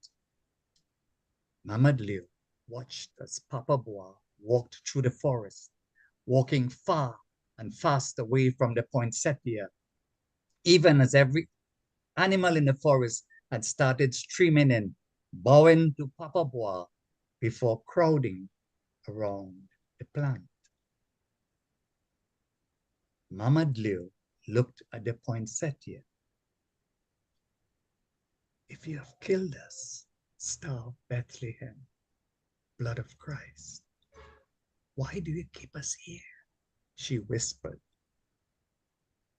Mamad Leo watched as Papa Bois walked through the forest, walking far and fast away from the poinsettia, even as every animal in the forest had started streaming in, bowing to Papa Bois before crowding around the plant. Mamad Leo looked at the poinsettia. If you have killed us, Star of Bethlehem, blood of Christ, why do you keep us here? She whispered.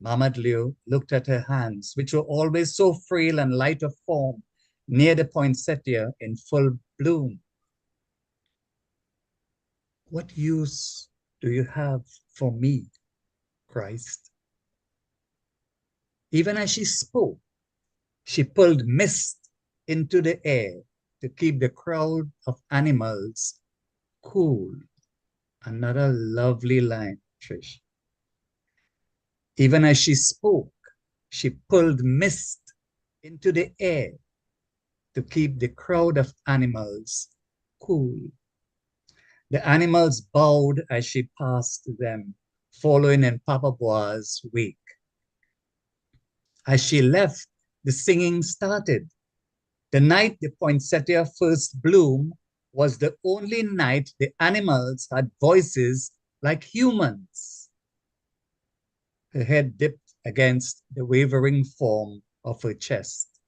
Mamad Leo looked at her hands, which were always so frail and light of form, near the poinsettia in full bloom. What use do you have for me, Christ? Even as she spoke, she pulled mist into the air to keep the crowd of animals cool. Another lovely line, Trish. Even as she spoke, she pulled mist into the air to keep the crowd of animals cool. The animals bowed as she passed them, following in Papa Boa's wake. As she left, the singing started. The night the poinsettia first bloomed was the only night the animals had voices like humans. Her head dipped against the wavering form of her chest.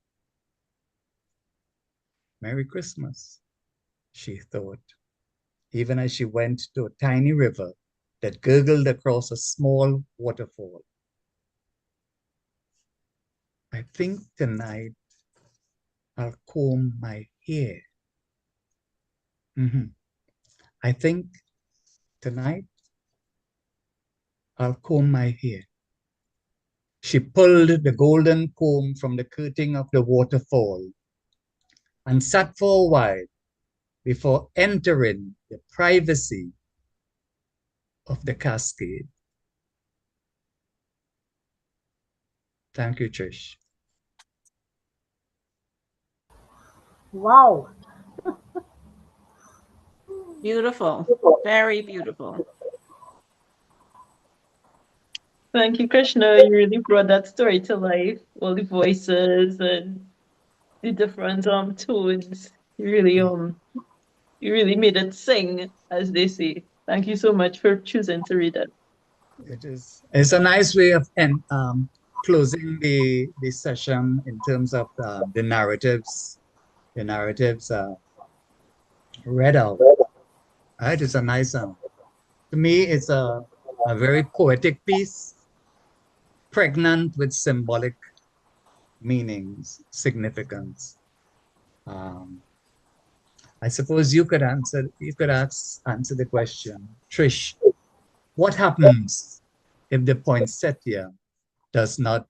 Merry Christmas, she thought, even as she went to a tiny river that gurgled across a small waterfall. I think tonight I'll comb my hair. I think tonight I'll comb my hair. She pulled the golden comb from the curtain of the waterfall and sat for a while before entering the privacy of the cascade. Thank you, Trish. Wow. Beautiful. Very beautiful. Thank you, Krishna. You really brought that story to life. All the voices and the different tones. You really made it sing, as they say. Thank you so much for choosing to read it. It is. It's a nice way of closing the session in terms of the narratives. The narratives read out. Right? It's a nice to me, it's a very poetic piece, pregnant with symbolic meanings, significance. I suppose you could answer the question, Trish, what happens if the poinsettia does not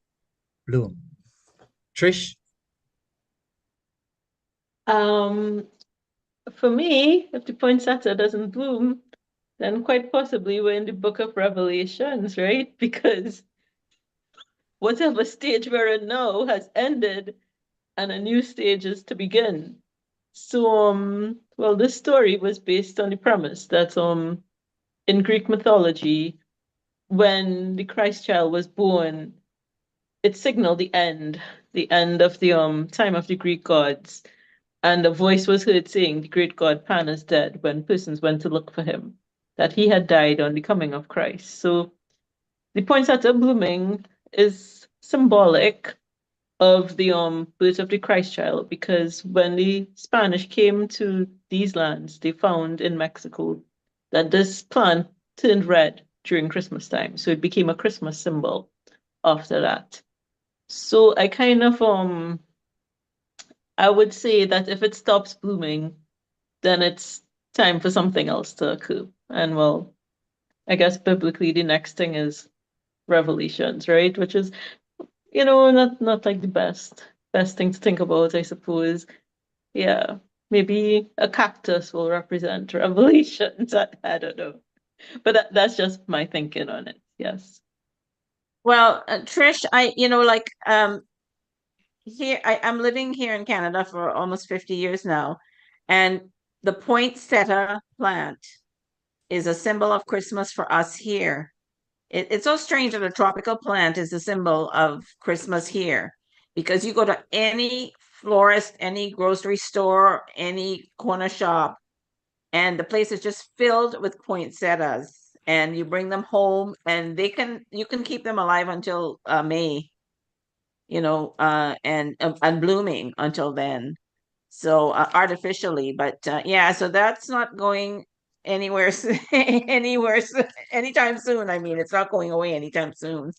bloom? Trish? For me, if the poinsettia doesn't bloom, then quite possibly we're in the book of Revelations, right? Because whatever stage we're in now has ended and a new stage is to begin. So, well, this story was based on the premise that in Greek mythology, when the Christ child was born, it signaled the end of the time of the Greek gods. And a voice was heard saying, the great god Pan is dead, when persons went to look for him, that he had died on the coming of Christ. So the poinsettia blooming is symbolic of the birth of the Christ child, because when the Spanish came to these lands, they found in Mexico that this plant turned red during Christmas time. So it became a Christmas symbol after that. So I kind of I would say that if it stops blooming, then it's time for something else to occur. And well, I guess biblically the next thing is Revelations, right? Which is, not like the best thing to think about, I suppose. Yeah, maybe a cactus will represent Revelations. I don't know, but that's just my thinking on it. Yes. Well, Trish, here I'm living here in Canada for almost 50 years now, and the poinsettia plant is a symbol of Christmas for us here. It's so strange that a tropical plant is a symbol of Christmas here, because you go to any florist, any grocery store, any corner shop, and the place is just filled with poinsettias, and you bring them home and you can keep them alive until May, and blooming until then. So artificially, but yeah, so that's not going anywhere anytime soon. I mean, it's not going away anytime soon.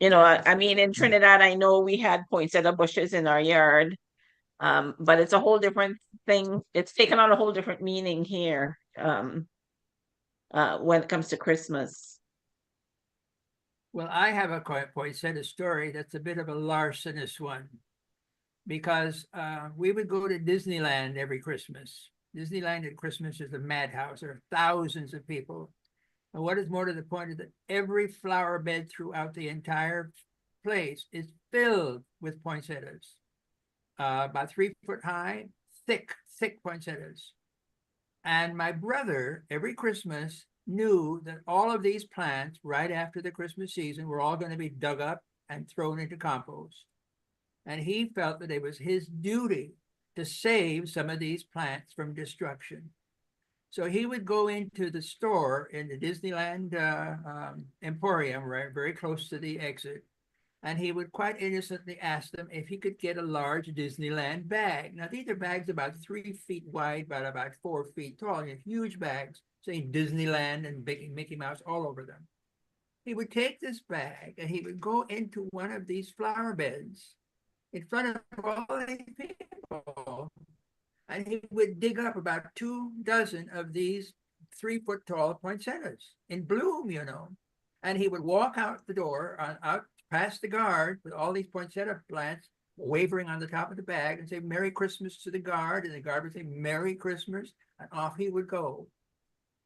I mean, in Trinidad, I know we had poinsettia bushes in our yard, but it's a whole different thing. It's taken on a whole different meaning here, when it comes to Christmas. Well, I have a poinsettia story that's a bit of a larcenous one, because we would go to Disneyland every Christmas. Disneyland at Christmas is a madhouse. There are thousands of people. And what is more to the point is that every flower bed throughout the entire place is filled with poinsettias. About 3 foot high, thick poinsettias. And my brother, every Christmas, knew that all of these plants, right after the Christmas season, were all going to be dug up and thrown into compost. And he felt that it was his duty to save some of these plants from destruction. So he would go into the store in the Disneyland Emporium, right, very close to the exit, and he would quite innocently ask them if he could get a large Disneyland bag. Now, these are bags about 3 feet wide, but about 4 feet tall, huge bags saying Disneyland and Mickey Mouse all over them. He would take this bag and he would go into one of these flower beds in front of all these people, and he would dig up about 24 of these 3 foot tall poinsettias in bloom, and he would walk out the door, out past the guard with all these poinsettia plants wavering on the top of the bag and say, "Merry Christmas" to the guard, and the guard would say, "Merry Christmas," and off he would go.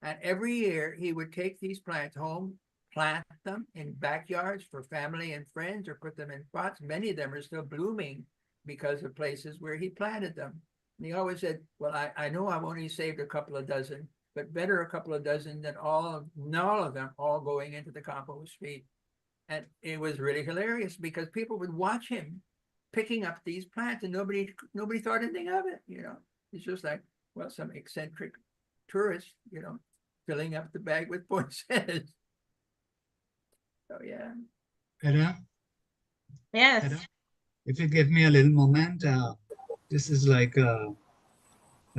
And every year he would take these plants home, plant them in backyards for family and friends, or put them in pots. Many of them are still blooming because of places where he planted them. And he always said, "Well, I know I've only saved a couple of dozen, but better a couple of dozen than all of them all going into the compost heap." And it was really hilarious because people would watch him picking up these plants, and nobody thought anything of it. It's just like, well, some eccentric tourist, filling up the bag with poinsettias. So yeah. Hedda, Yes. Hedda, if you give me a little moment, this is like a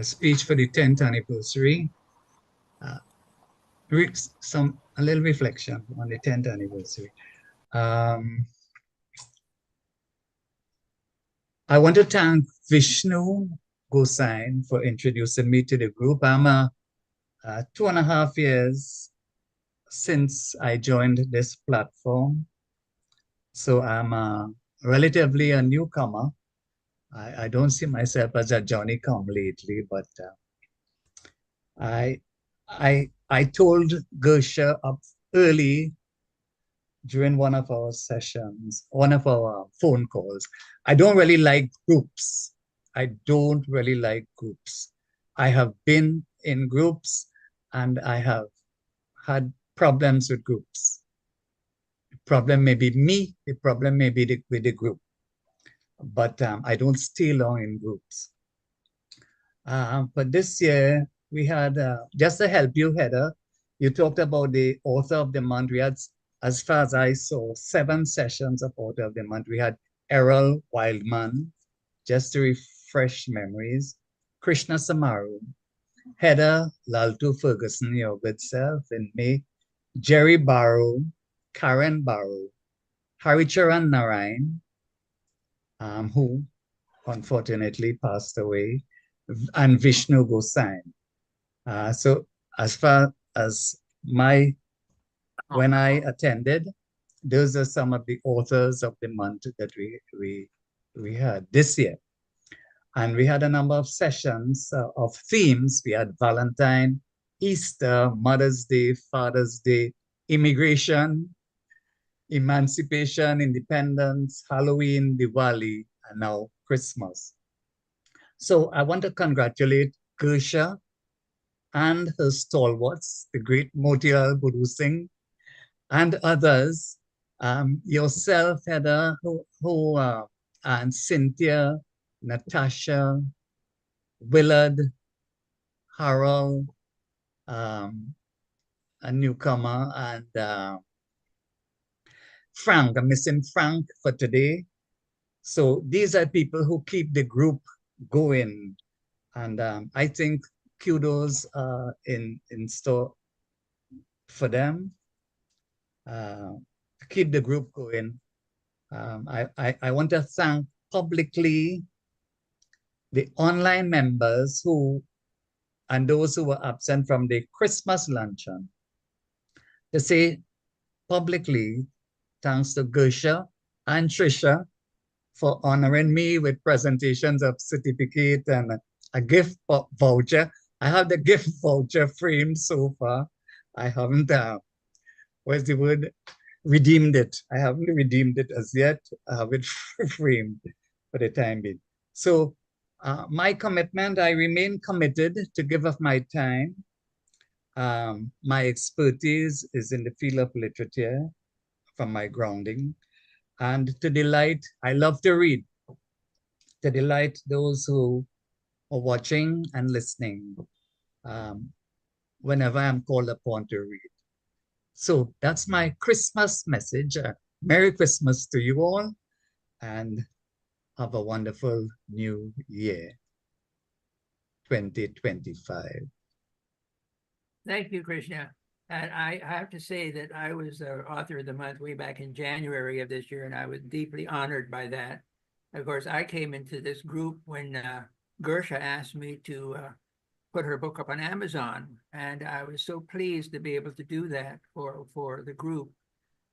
speech for the 10th anniversary. A little reflection on the 10th anniversary. I want to thank Vishnu Gosain for introducing me to the group. I'm 2.5 years since I joined this platform, so I'm relatively a newcomer. I don't see myself as a Johnny come lately, but I told Gersha up early during one of our sessions, one of our phone calls. I don't really like groups. I have been in groups and I have had problems with groups. The problem may be me, the problem may be with the group. But I don't stay long in groups. But this year, we had, just to help you, Heather, you talked about the author of the month. We had, as far as I saw, 7 sessions of author of the month. We had Errol Wildman, just to refresh memories, Krishna Samaru, Heather Laltu Ferguson, your good self in May, Jerry Barrow, Karen Barrow, Haricharan Narayan, who unfortunately passed away, and Vishnu Gosain. So as far as when I attended, those are some of the authors of the month that we had this year. And we had a number of sessions of themes. We had Valentine, Easter, Mother's Day, Father's Day, immigration, emancipation, independence, Halloween, Diwali, and now Christmas. So I want to congratulate Gersha and her stalwarts, the great Motilal Budhu Singh, and others, yourself, Heather, and Cynthia, Natasha, Willard, Harold, a newcomer, and Frank. I'm missing Frank for today. So these are people who keep the group going. And I think kudos in store for them to keep the group going. I want to thank publicly the online members and those who were absent from the Christmas luncheon, to say publicly thanks to Gersha and Trisha for honoring me with presentations of certificate and a gift voucher. I have the gift voucher framed so far. I haven't, what's the word? Redeemed it. I haven't redeemed it as yet. I have it framed for the time being. So my commitment, I remain committed to give of my time. My expertise is in the field of literature from my grounding, and to delight, I love to read, to delight those who are watching and listening whenever I'm called upon to read. So that's my Christmas message. Merry Christmas to you all, and have a wonderful new year, 2025. Thank you, Krishna. And I have to say that I was the author of the month way back in January of this year, and I was deeply honored by that. Of course, I came into this group when Gersha asked me to put her book up on Amazon, and I was so pleased to be able to do that for the group.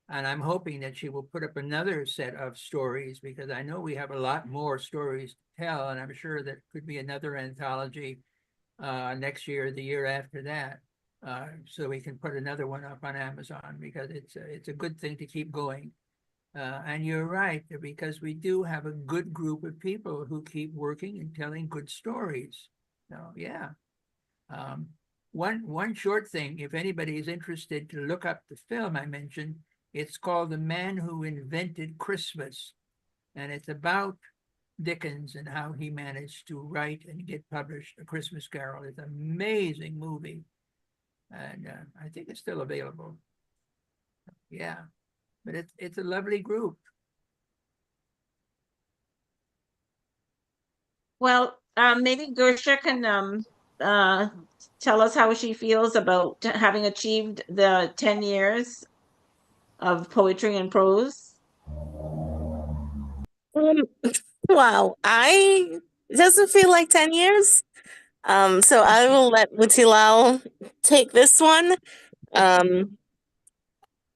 And I'm hoping that she will put up another set of stories, because I know we have a lot more stories to tell, and I'm sure that could be another anthology next year, the year after that. So we can put another one up on Amazon, because it's a good thing to keep going. And you're right, because we do have a good group of people who keep working and telling good stories. So yeah. One short thing, if anybody is interested to look up the film I mentioned, it's called The Man Who Invented Christmas. And it's about Dickens and how he managed to write and get published A Christmas Carol. It's an amazing movie. And I think it's still available. Yeah, but it's a lovely group. Well, maybe Gersha can tell us how she feels about having achieved the 10 years of poetry and prose. Wow, it doesn't feel like 10 years. So I will let Mutilal take this one.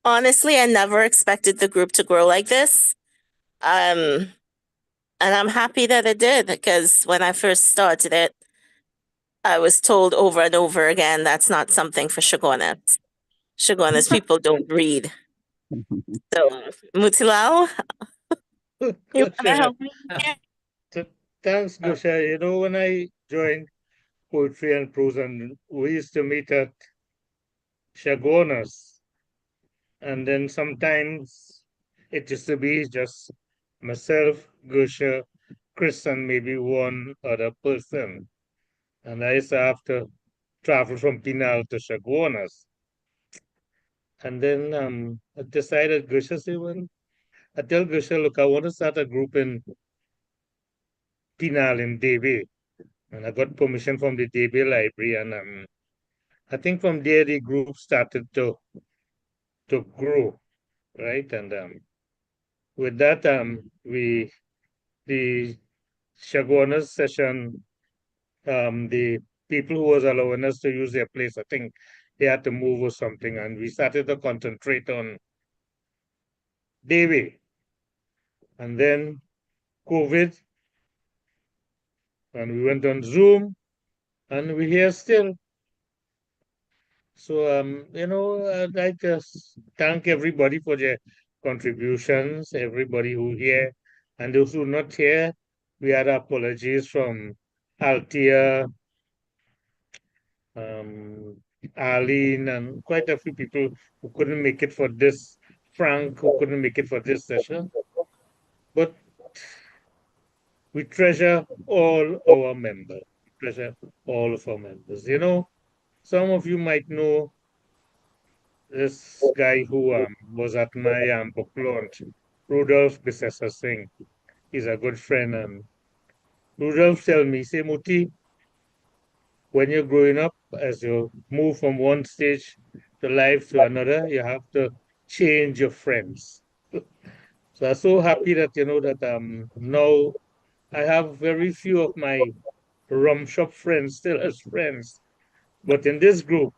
Honestly, I never expected the group to grow like this. And I'm happy that it did, because when I first started it, I was told over and over again, that's not something for Shogunas. Shogunas people don't read. So, Mutilal, you want to Gosha, help me? thanks, Gosha. You know, when I joined poetry and prose, and we used to meet at Shagonas, and then sometimes it used to be just myself, Gosha, Chris, and maybe one other person. And I used to have to travel from Pinal to Shagonas. And then I decided, Gosha said, well, I tell Gosha, look, I want to start a group in Pinal in Debe. And I got permission from the Debe Library, and I think from there the group started to grow, right? And with that, the Shagonas session, the people who was allowing us to use their place, I think they had to move or something, and we started to concentrate on Debe. And then COVID, and we went on Zoom, and we're here still. So, you know, I'd like to thank everybody for their contributions, everybody who here, and those who not here. We had apologies from Altia, Arlene, and quite a few people who couldn't make it for this, Frank, who couldn't make it for this session. But we treasure all our members. We treasure all of our members. You know, some of you might know this guy who was at my book launch, Rudolph Bissessa Singh. He's a good friend. Rudolph tell me, say, Muti, when you're growing up, as you move from one stage to life to another, you have to change your friends. So I'm so happy that you know that now I have very few of my rum shop friends still as friends. But in this group,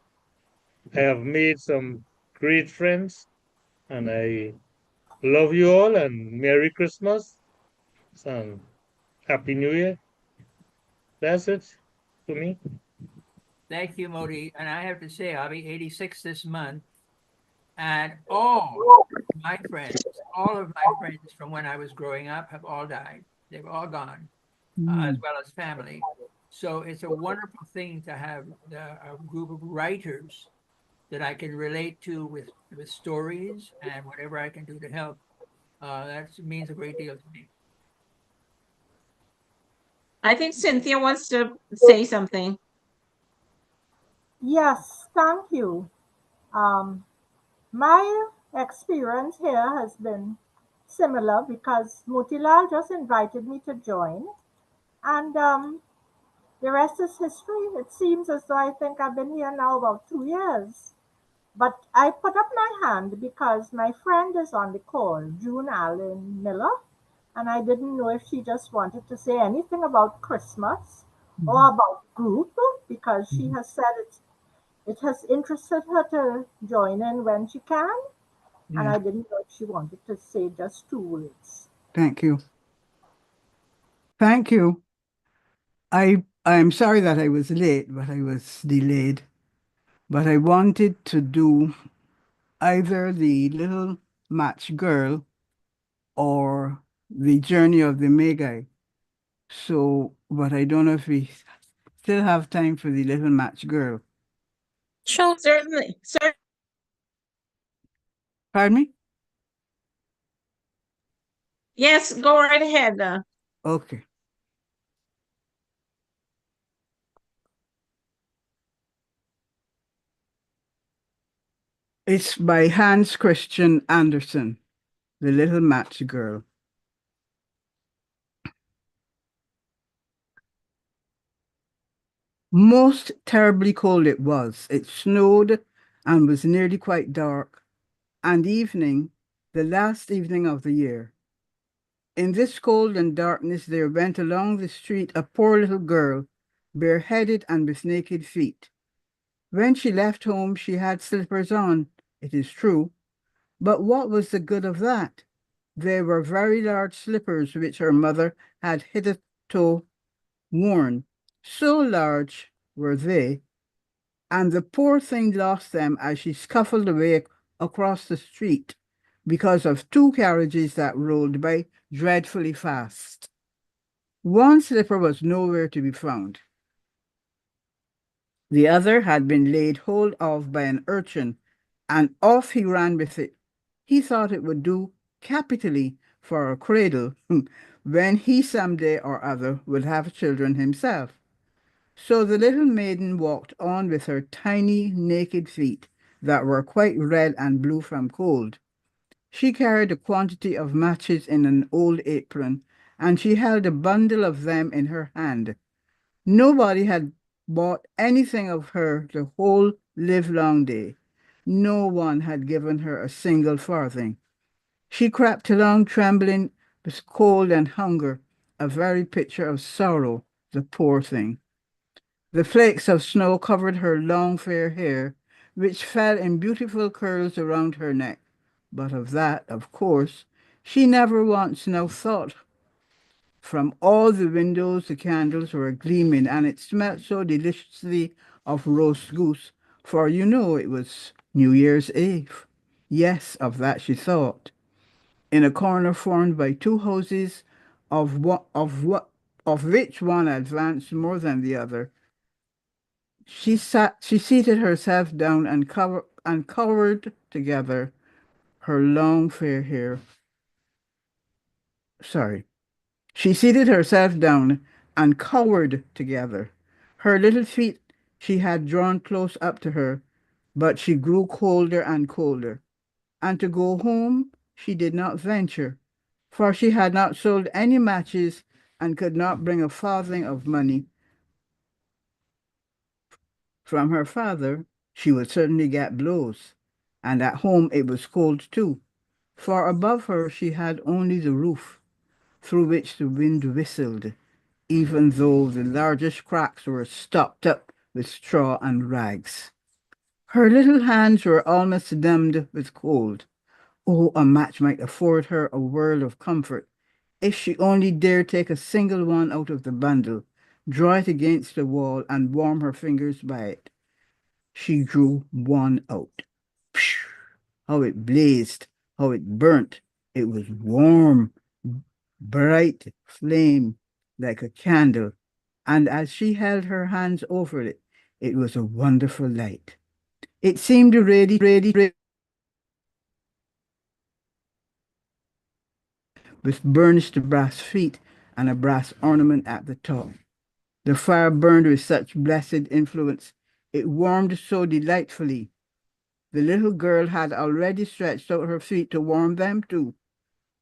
I have made some great friends, and I love you all, and Merry Christmas and Happy New Year. That's it. to me. Thank you, Modi. And I have to say, I'll be 86 this month. And all of my friends from when I was growing up have all died. They've all gone, as well as family. So it's a wonderful thing to have a group of writers that I can relate to with stories and whatever I can do to help. That means a great deal to me. I think Cynthia wants to say something. Yes, thank you. My experience here has been similar because Motilal just invited me to join, and the rest is history. It seems as though I think I've been here now about 2 years. But I put up my hand because my friend is on the call, June Allen Miller, and I didn't know if she just wanted to say anything about Christmas or about group because she has said it has interested her to join in when she can, and Yeah, I didn't know if she wanted to say just 2 words. thank you. Thank you. I'm sorry that I was late, but I was delayed. But I wanted to do either the Little Match Girl or the Journey of the Magi. So, but I don't know if we still have time for the Little Match Girl. Sure. Certainly, sir. Pardon me? Yes, go right ahead. Okay. It's by Hans Christian Andersen, The Little Match Girl. Most terribly cold it was. It snowed and was nearly quite dark, and evening, the last evening of the year. In this cold and darkness there went along the street a poor little girl, bareheaded and with naked feet. When she left home she had slippers on, it is true, but what was the good of that? They were very large slippers which her mother had hitherto worn. So large were they, and the poor thing lost them as she scuffled away across the street because of two carriages that rolled by dreadfully fast. One slipper was nowhere to be found. The other had been laid hold of by an urchin, and off he ran with it. He thought it would do capitally for a cradle when he some day or other would have children himself. So the little maiden walked on with her tiny naked feet that were quite red and blue from cold. She carried a quantity of matches in an old apron, and she held a bundle of them in her hand. Nobody had bought anything of her the whole livelong day. No one had given her a single farthing. She crept along trembling with cold and hunger, a very picture of sorrow, the poor thing. The flakes of snow covered her long fair hair, which fell in beautiful curls around her neck. But of that, of course, she never once now thought. From all the windows the candles were gleaming, and it smelt so deliciously of roast goose, for you know it was New Year's Eve. Yes, of that she thought. In a corner formed by two houses, of which one advanced more than the other, she seated herself down and cowered together her long fair hair. Sorry. She seated herself down and cowered together. Her little feet she had drawn close up to her, but she grew colder and colder. And to go home she did not venture, for she had not sold any matches and could not bring a farthing of money. From her father she would certainly get blows, and at home it was cold too, for above her she had only the roof, through which the wind whistled, even though the largest cracks were stopped up with straw and rags. Her little hands were almost numbed with cold. Oh, a match might afford her a world of comfort, if she only dared take a single one out of the bundle, draw it against the wall, and warm her fingers by it. She drew one out. Phew! How it blazed, how it burnt. It was warm, bright flame like a candle, and as she held her hands over it, it was a wonderful light. It seemed ready, with burnished brass feet and a brass ornament at the top. The fire burned with such blessed influence. It warmed so delightfully. The little girl had already stretched out her feet to warm them too.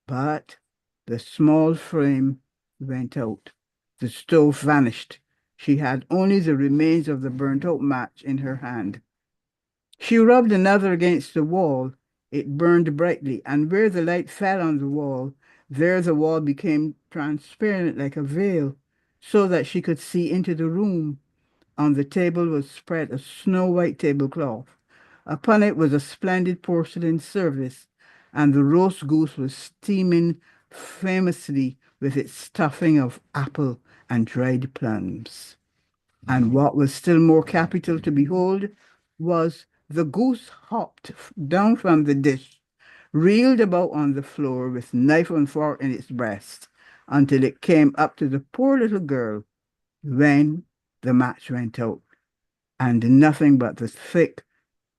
But the small flame went out. The stove vanished. She had only the remains of the burnt-out match in her hand. She rubbed another against the wall. It burned brightly, and where the light fell on the wall, there the wall became transparent like a veil, so that she could see into the room. On the table was spread a snow-white tablecloth. Upon it was a splendid porcelain service, and the roast goose was steaming famously with its stuffing of apple and dried plums. And what was still more capital to behold was the goose hopped down from the dish, reeled about on the floor with knife and fork in its breast, until it came up to the poor little girl, when the match went out, and nothing but the thick,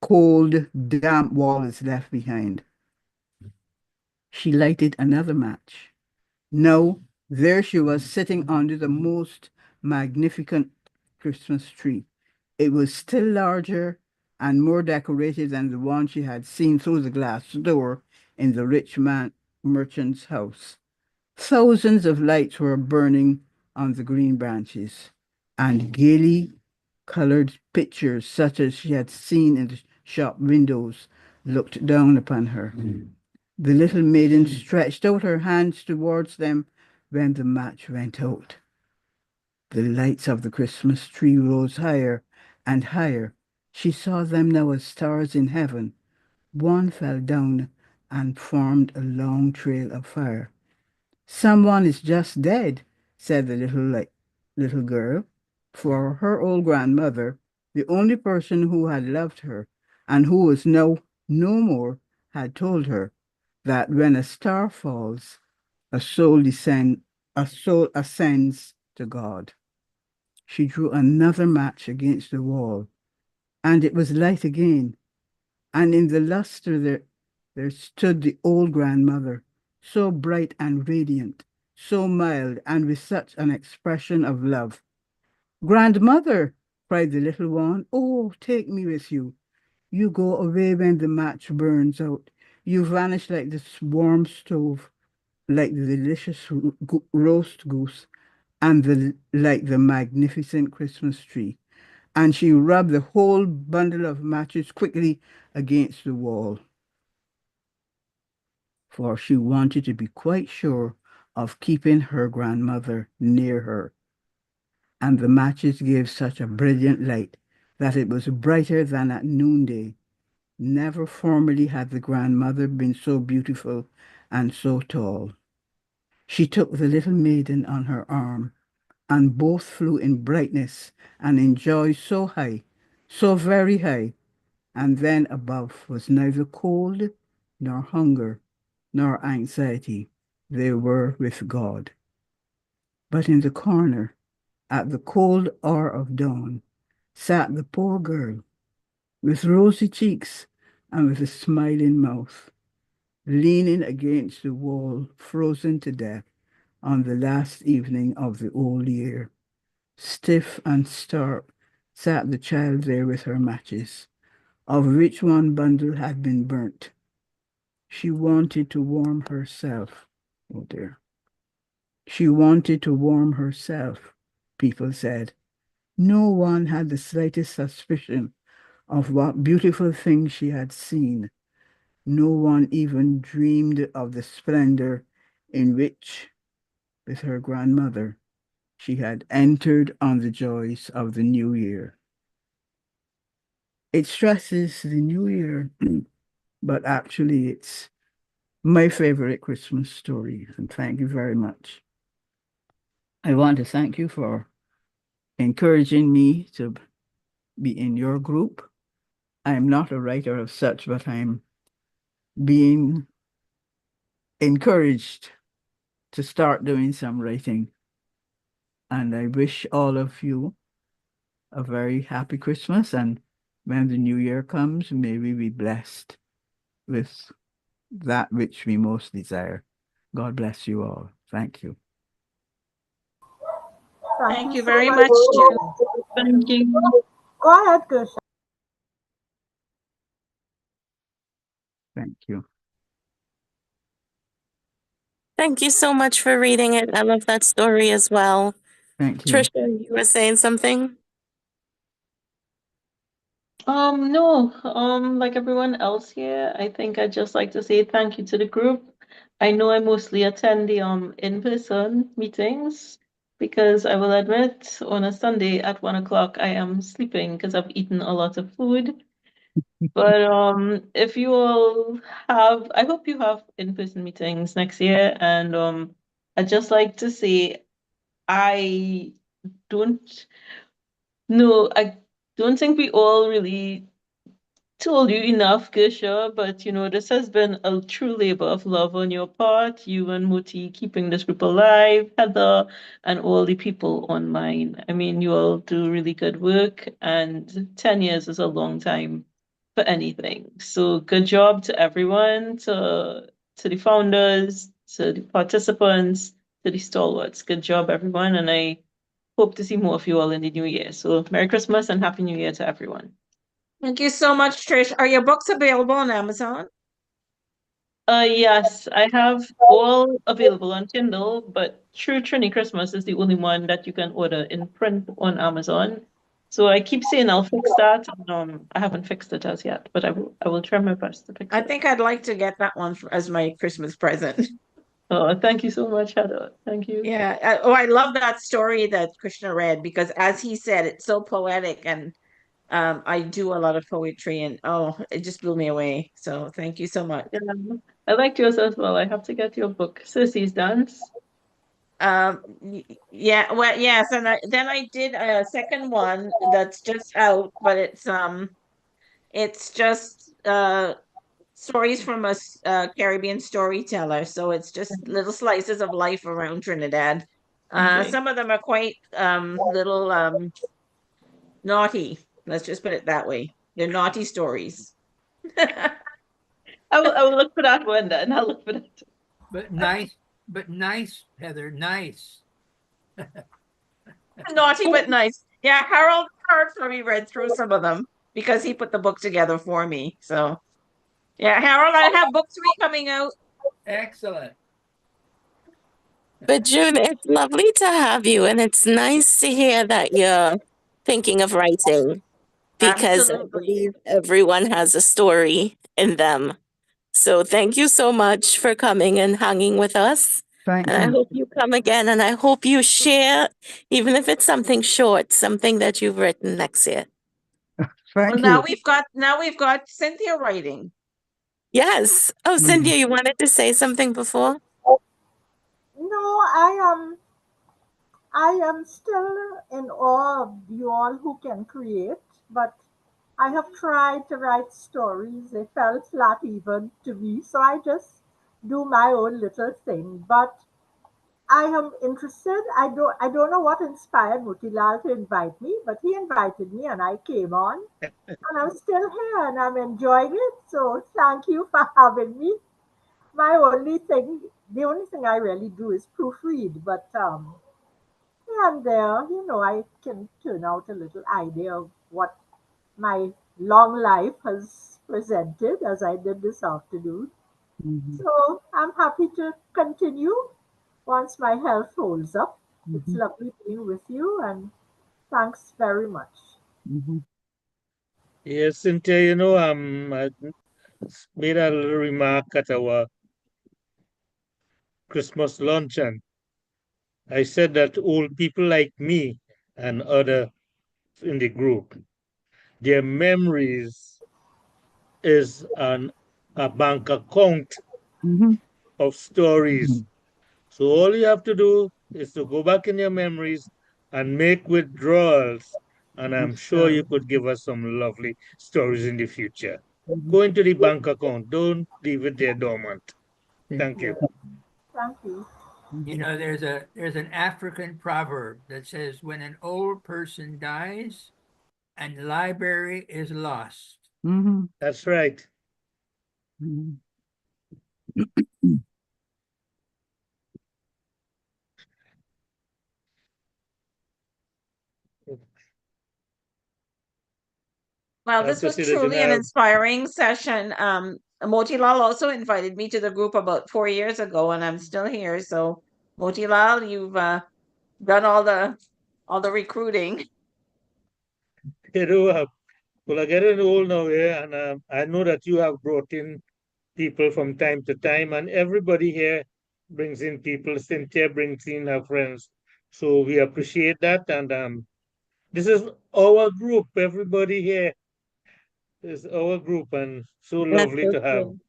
cold, damp wall is left behind. She lighted another match. Now, there she was sitting under the most magnificent Christmas tree. It was still larger and more decorated than the one she had seen through the glass door in the rich merchant's house. Thousands of lights were burning on the green branches, and gaily colored pictures, such as she had seen in the shop windows, looked down upon her. The little maiden stretched out her hands towards them when the match went out. The lights of the Christmas tree rose higher and higher. She saw them now as stars in heaven. One fell down and formed a long trail of fire. "Someone is just dead," said the little girl, for her old grandmother, the only person who had loved her and who was now no more, had told her that when a star falls, a soul ascends to God. She drew another match against the wall, and it was light again. And in the luster there stood the old grandmother, so bright and radiant, so mild, and with such an expression of love. "Grandmother," cried the little one, "oh, take me with you. You go away when the match burns out. You vanish like this warm stove, like the delicious roast goose, and like the magnificent Christmas tree." And she rubbed the whole bundle of matches quickly against the wall, for she wanted to be quite sure of keeping her grandmother near her. And the matches gave such a brilliant light that it was brighter than at noonday. Never formerly had the grandmother been so beautiful and so tall. She took the little maiden on her arm, and both flew in brightness and in joy so high, so very high, and then above was neither cold nor hunger nor anxiety. They were with God. But in the corner, at the cold hour of dawn, sat the poor girl, with rosy cheeks and with a smiling mouth, leaning against the wall, frozen to death on the last evening of the old year. Stiff and stark sat the child there with her matches, of which one bundle had been burnt. She wanted to warm herself. Oh dear. She wanted to warm herself, people said. No one had the slightest suspicion of what beautiful things she had seen. No one even dreamed of the splendor in which, with her grandmother, she had entered on the joys of the new year. It stresses the new year, but actually it's my favorite Christmas story, and thank you very much. I want to thank you for encouraging me to be in your group. I'm not a writer of such, but I'm being encouraged to start doing some writing. And I wish all of you a very happy Christmas. And when the new year comes, may we be blessed with that which we most desire. God bless you all. Thank you. Thank you so very much, June. Thank you. Go ahead, Gersha. Thank you. Thank you so much for reading it. I love that story as well. Thank you. Trisha, you were saying something? No, like everyone else here, I think I'd just like to say thank you to the group. I know I mostly attend the in-person meetings because I will admit on a Sunday at 1 o'clock I am sleeping because I've eaten a lot of food. But if you all have, I hope you have in-person meetings next year. And I'd just like to say I don't know, I don't think we all really told you enough, Gersha, but this has been a true labor of love on your part, you and Muti keeping this group alive, Heather, and all the people online. I mean, you all do really good work, and 10 years is a long time for anything. So good job to everyone, to the founders, to the participants, to the stalwarts. Good job, everyone, and I hope to see more of you all in the new year. So Merry Christmas and Happy New Year to everyone. Thank you so much, Trish. Are your books available on Amazon? Yes, I have all available on Kindle, but True Trini Christmas is the only one that you can order in print on Amazon. So I keep saying I'll fix that. I haven't fixed it as yet, but I will try my best to fix I it. think I'd like to get that one as my Christmas present. Oh, thank you so much, Heather. Thank you. Yeah. I love that story that Krishna read because, as he said, it's so poetic, and I do a lot of poetry, and it just blew me away. So thank you so much. Yeah, I liked yours as well. I have to get your book, Circe's Dance. Yeah, well, yes, and then I did a second one that's just out, but it's just stories from a Caribbean storyteller. So it's just little slices of life around Trinidad. Okay. Some of them are quite little naughty. Let's just put it that way. They're naughty stories. I will look for that one then. I'll look for that. But nice, Heather, nice. Naughty but nice. Yeah, Harold probably read through some of them because he put the book together for me. So yeah, Harold, I have book 3 coming out. Excellent. But June, it's lovely to have you, and it's nice to hear that you're thinking of writing because I Absolutely. believe everyone has a story in them. So thank you so much for coming and hanging with us. Thank And I you. hope you come again, and I hope you share, even if it's something short, something that you've written next year. Thank Well, now you. we've got Cynthia writing. Yes. Oh, Cynthia, you wanted to say something before? No, I am still in awe of you all who can create, but I have tried to write stories. They fell flat even to me, so I just do my own little thing. But I am interested. I don't know what inspired Mutilal to invite me, but he invited me and I came on. And I'm still here and I'm enjoying it. So thank you for having me. The only thing I really do is proofread, but here and there, I can turn out a little idea of what my long life has presented as I did this afternoon. So I'm happy to continue once my health holds up. It's lovely being with you and thanks very much. Yes, Cynthia, I made a little remark at our Christmas luncheon. I said that old people like me and other in the group, their memories is a bank account of stories. So all you have to do is to go back in your memories and make withdrawals. And I'm sure you could give us some lovely stories in the future. Go into the bank account. Don't leave it there dormant. Thank you. Thank you. You know, there's an African proverb that says, when an old person dies, and library is lost. Mhm. That's right. Mhm. Well, I have this to was say that, truly an inspiring session. Motilal also invited me to the group about 4 years ago, and I'm still here. So, Motilal, you've done all the recruiting. you know, well, I'm getting old now, yeah, and I know that you have brought in people from time to time, and everybody here brings in people. Cynthia brings in her friends, so we appreciate that. And this is our group. Everybody here is our group, and so That's lovely so to have true.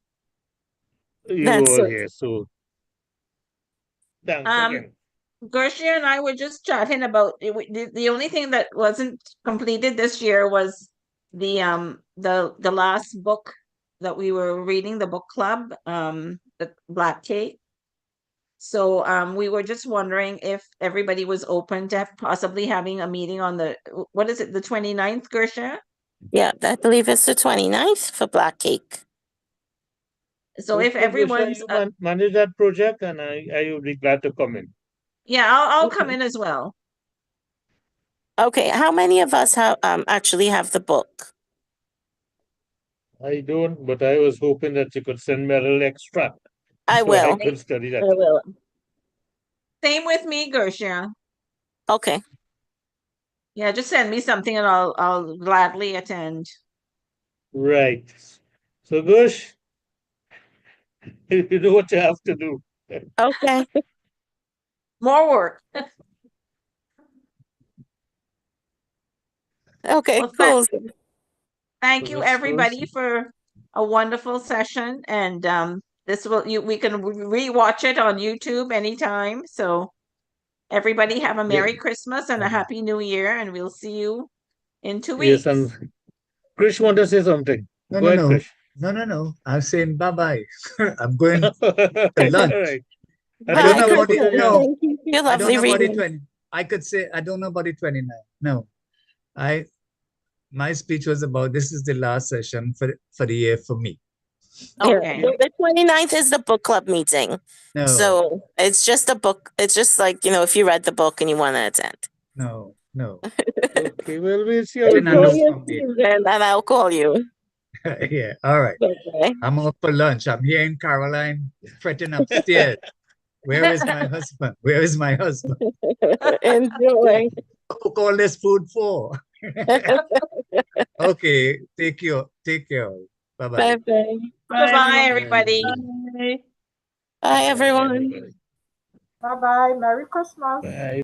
you That's all so here. So thanks Um, again. Gershia and I were just chatting about it. The only thing that wasn't completed this year was the last book that we were reading, the book club, the Black Cake. So we were just wondering if everybody was open to possibly having a meeting on the, what is it, the 29th, Gershia? Yeah, I believe it's the 29th for Black Cake. So if Okay, Grisha, everyone's, you manage that project, and I would be glad to come in. yeah, I'll come Okay. in as well. Okay, how many of us have actually have the book? I don't, but I was hoping that you could send me a little extract I so I will. could study that. I will. Same with me, Gershia. Okay. Yeah, just send me something and I'll gladly attend. Right. So, Gush, you know what you have to do. Okay. More work. Okay, Well, cool. thank So you let's everybody for a wonderful session, and this we can rewatch it on YouTube anytime. So everybody have a Merry Christmas and a Happy New Year, and we'll see you in 2 Yes, weeks. and Krish want to say something. Go ahead, Krish. No. I'm saying bye-bye. I'm going to lunch. All right. I don't know about it. Krishna. No, Thank you for your I don't lovely know about the reading. 20. I could say I don't know about the 29. No, my speech was about this is the last session for the year for me. Okay. The 29th is the book club meeting. No, So it's just a book. It's just like, if you read the book and you want to attend. no. Okay, well, we'll see how it Ferdinando Enjoy goes. your from me. season and I'll call you. Yeah, all right. Okay. I'm off for lunch. I'm here in Caroline, fretting upstairs. Where is my husband? Where is my husband? Enjoy. Cook all this food for. Okay, take care. Bye-bye. Bye-bye. Bye-bye, everybody. Bye. Bye, everyone. Bye bye. Merry Christmas. Bye.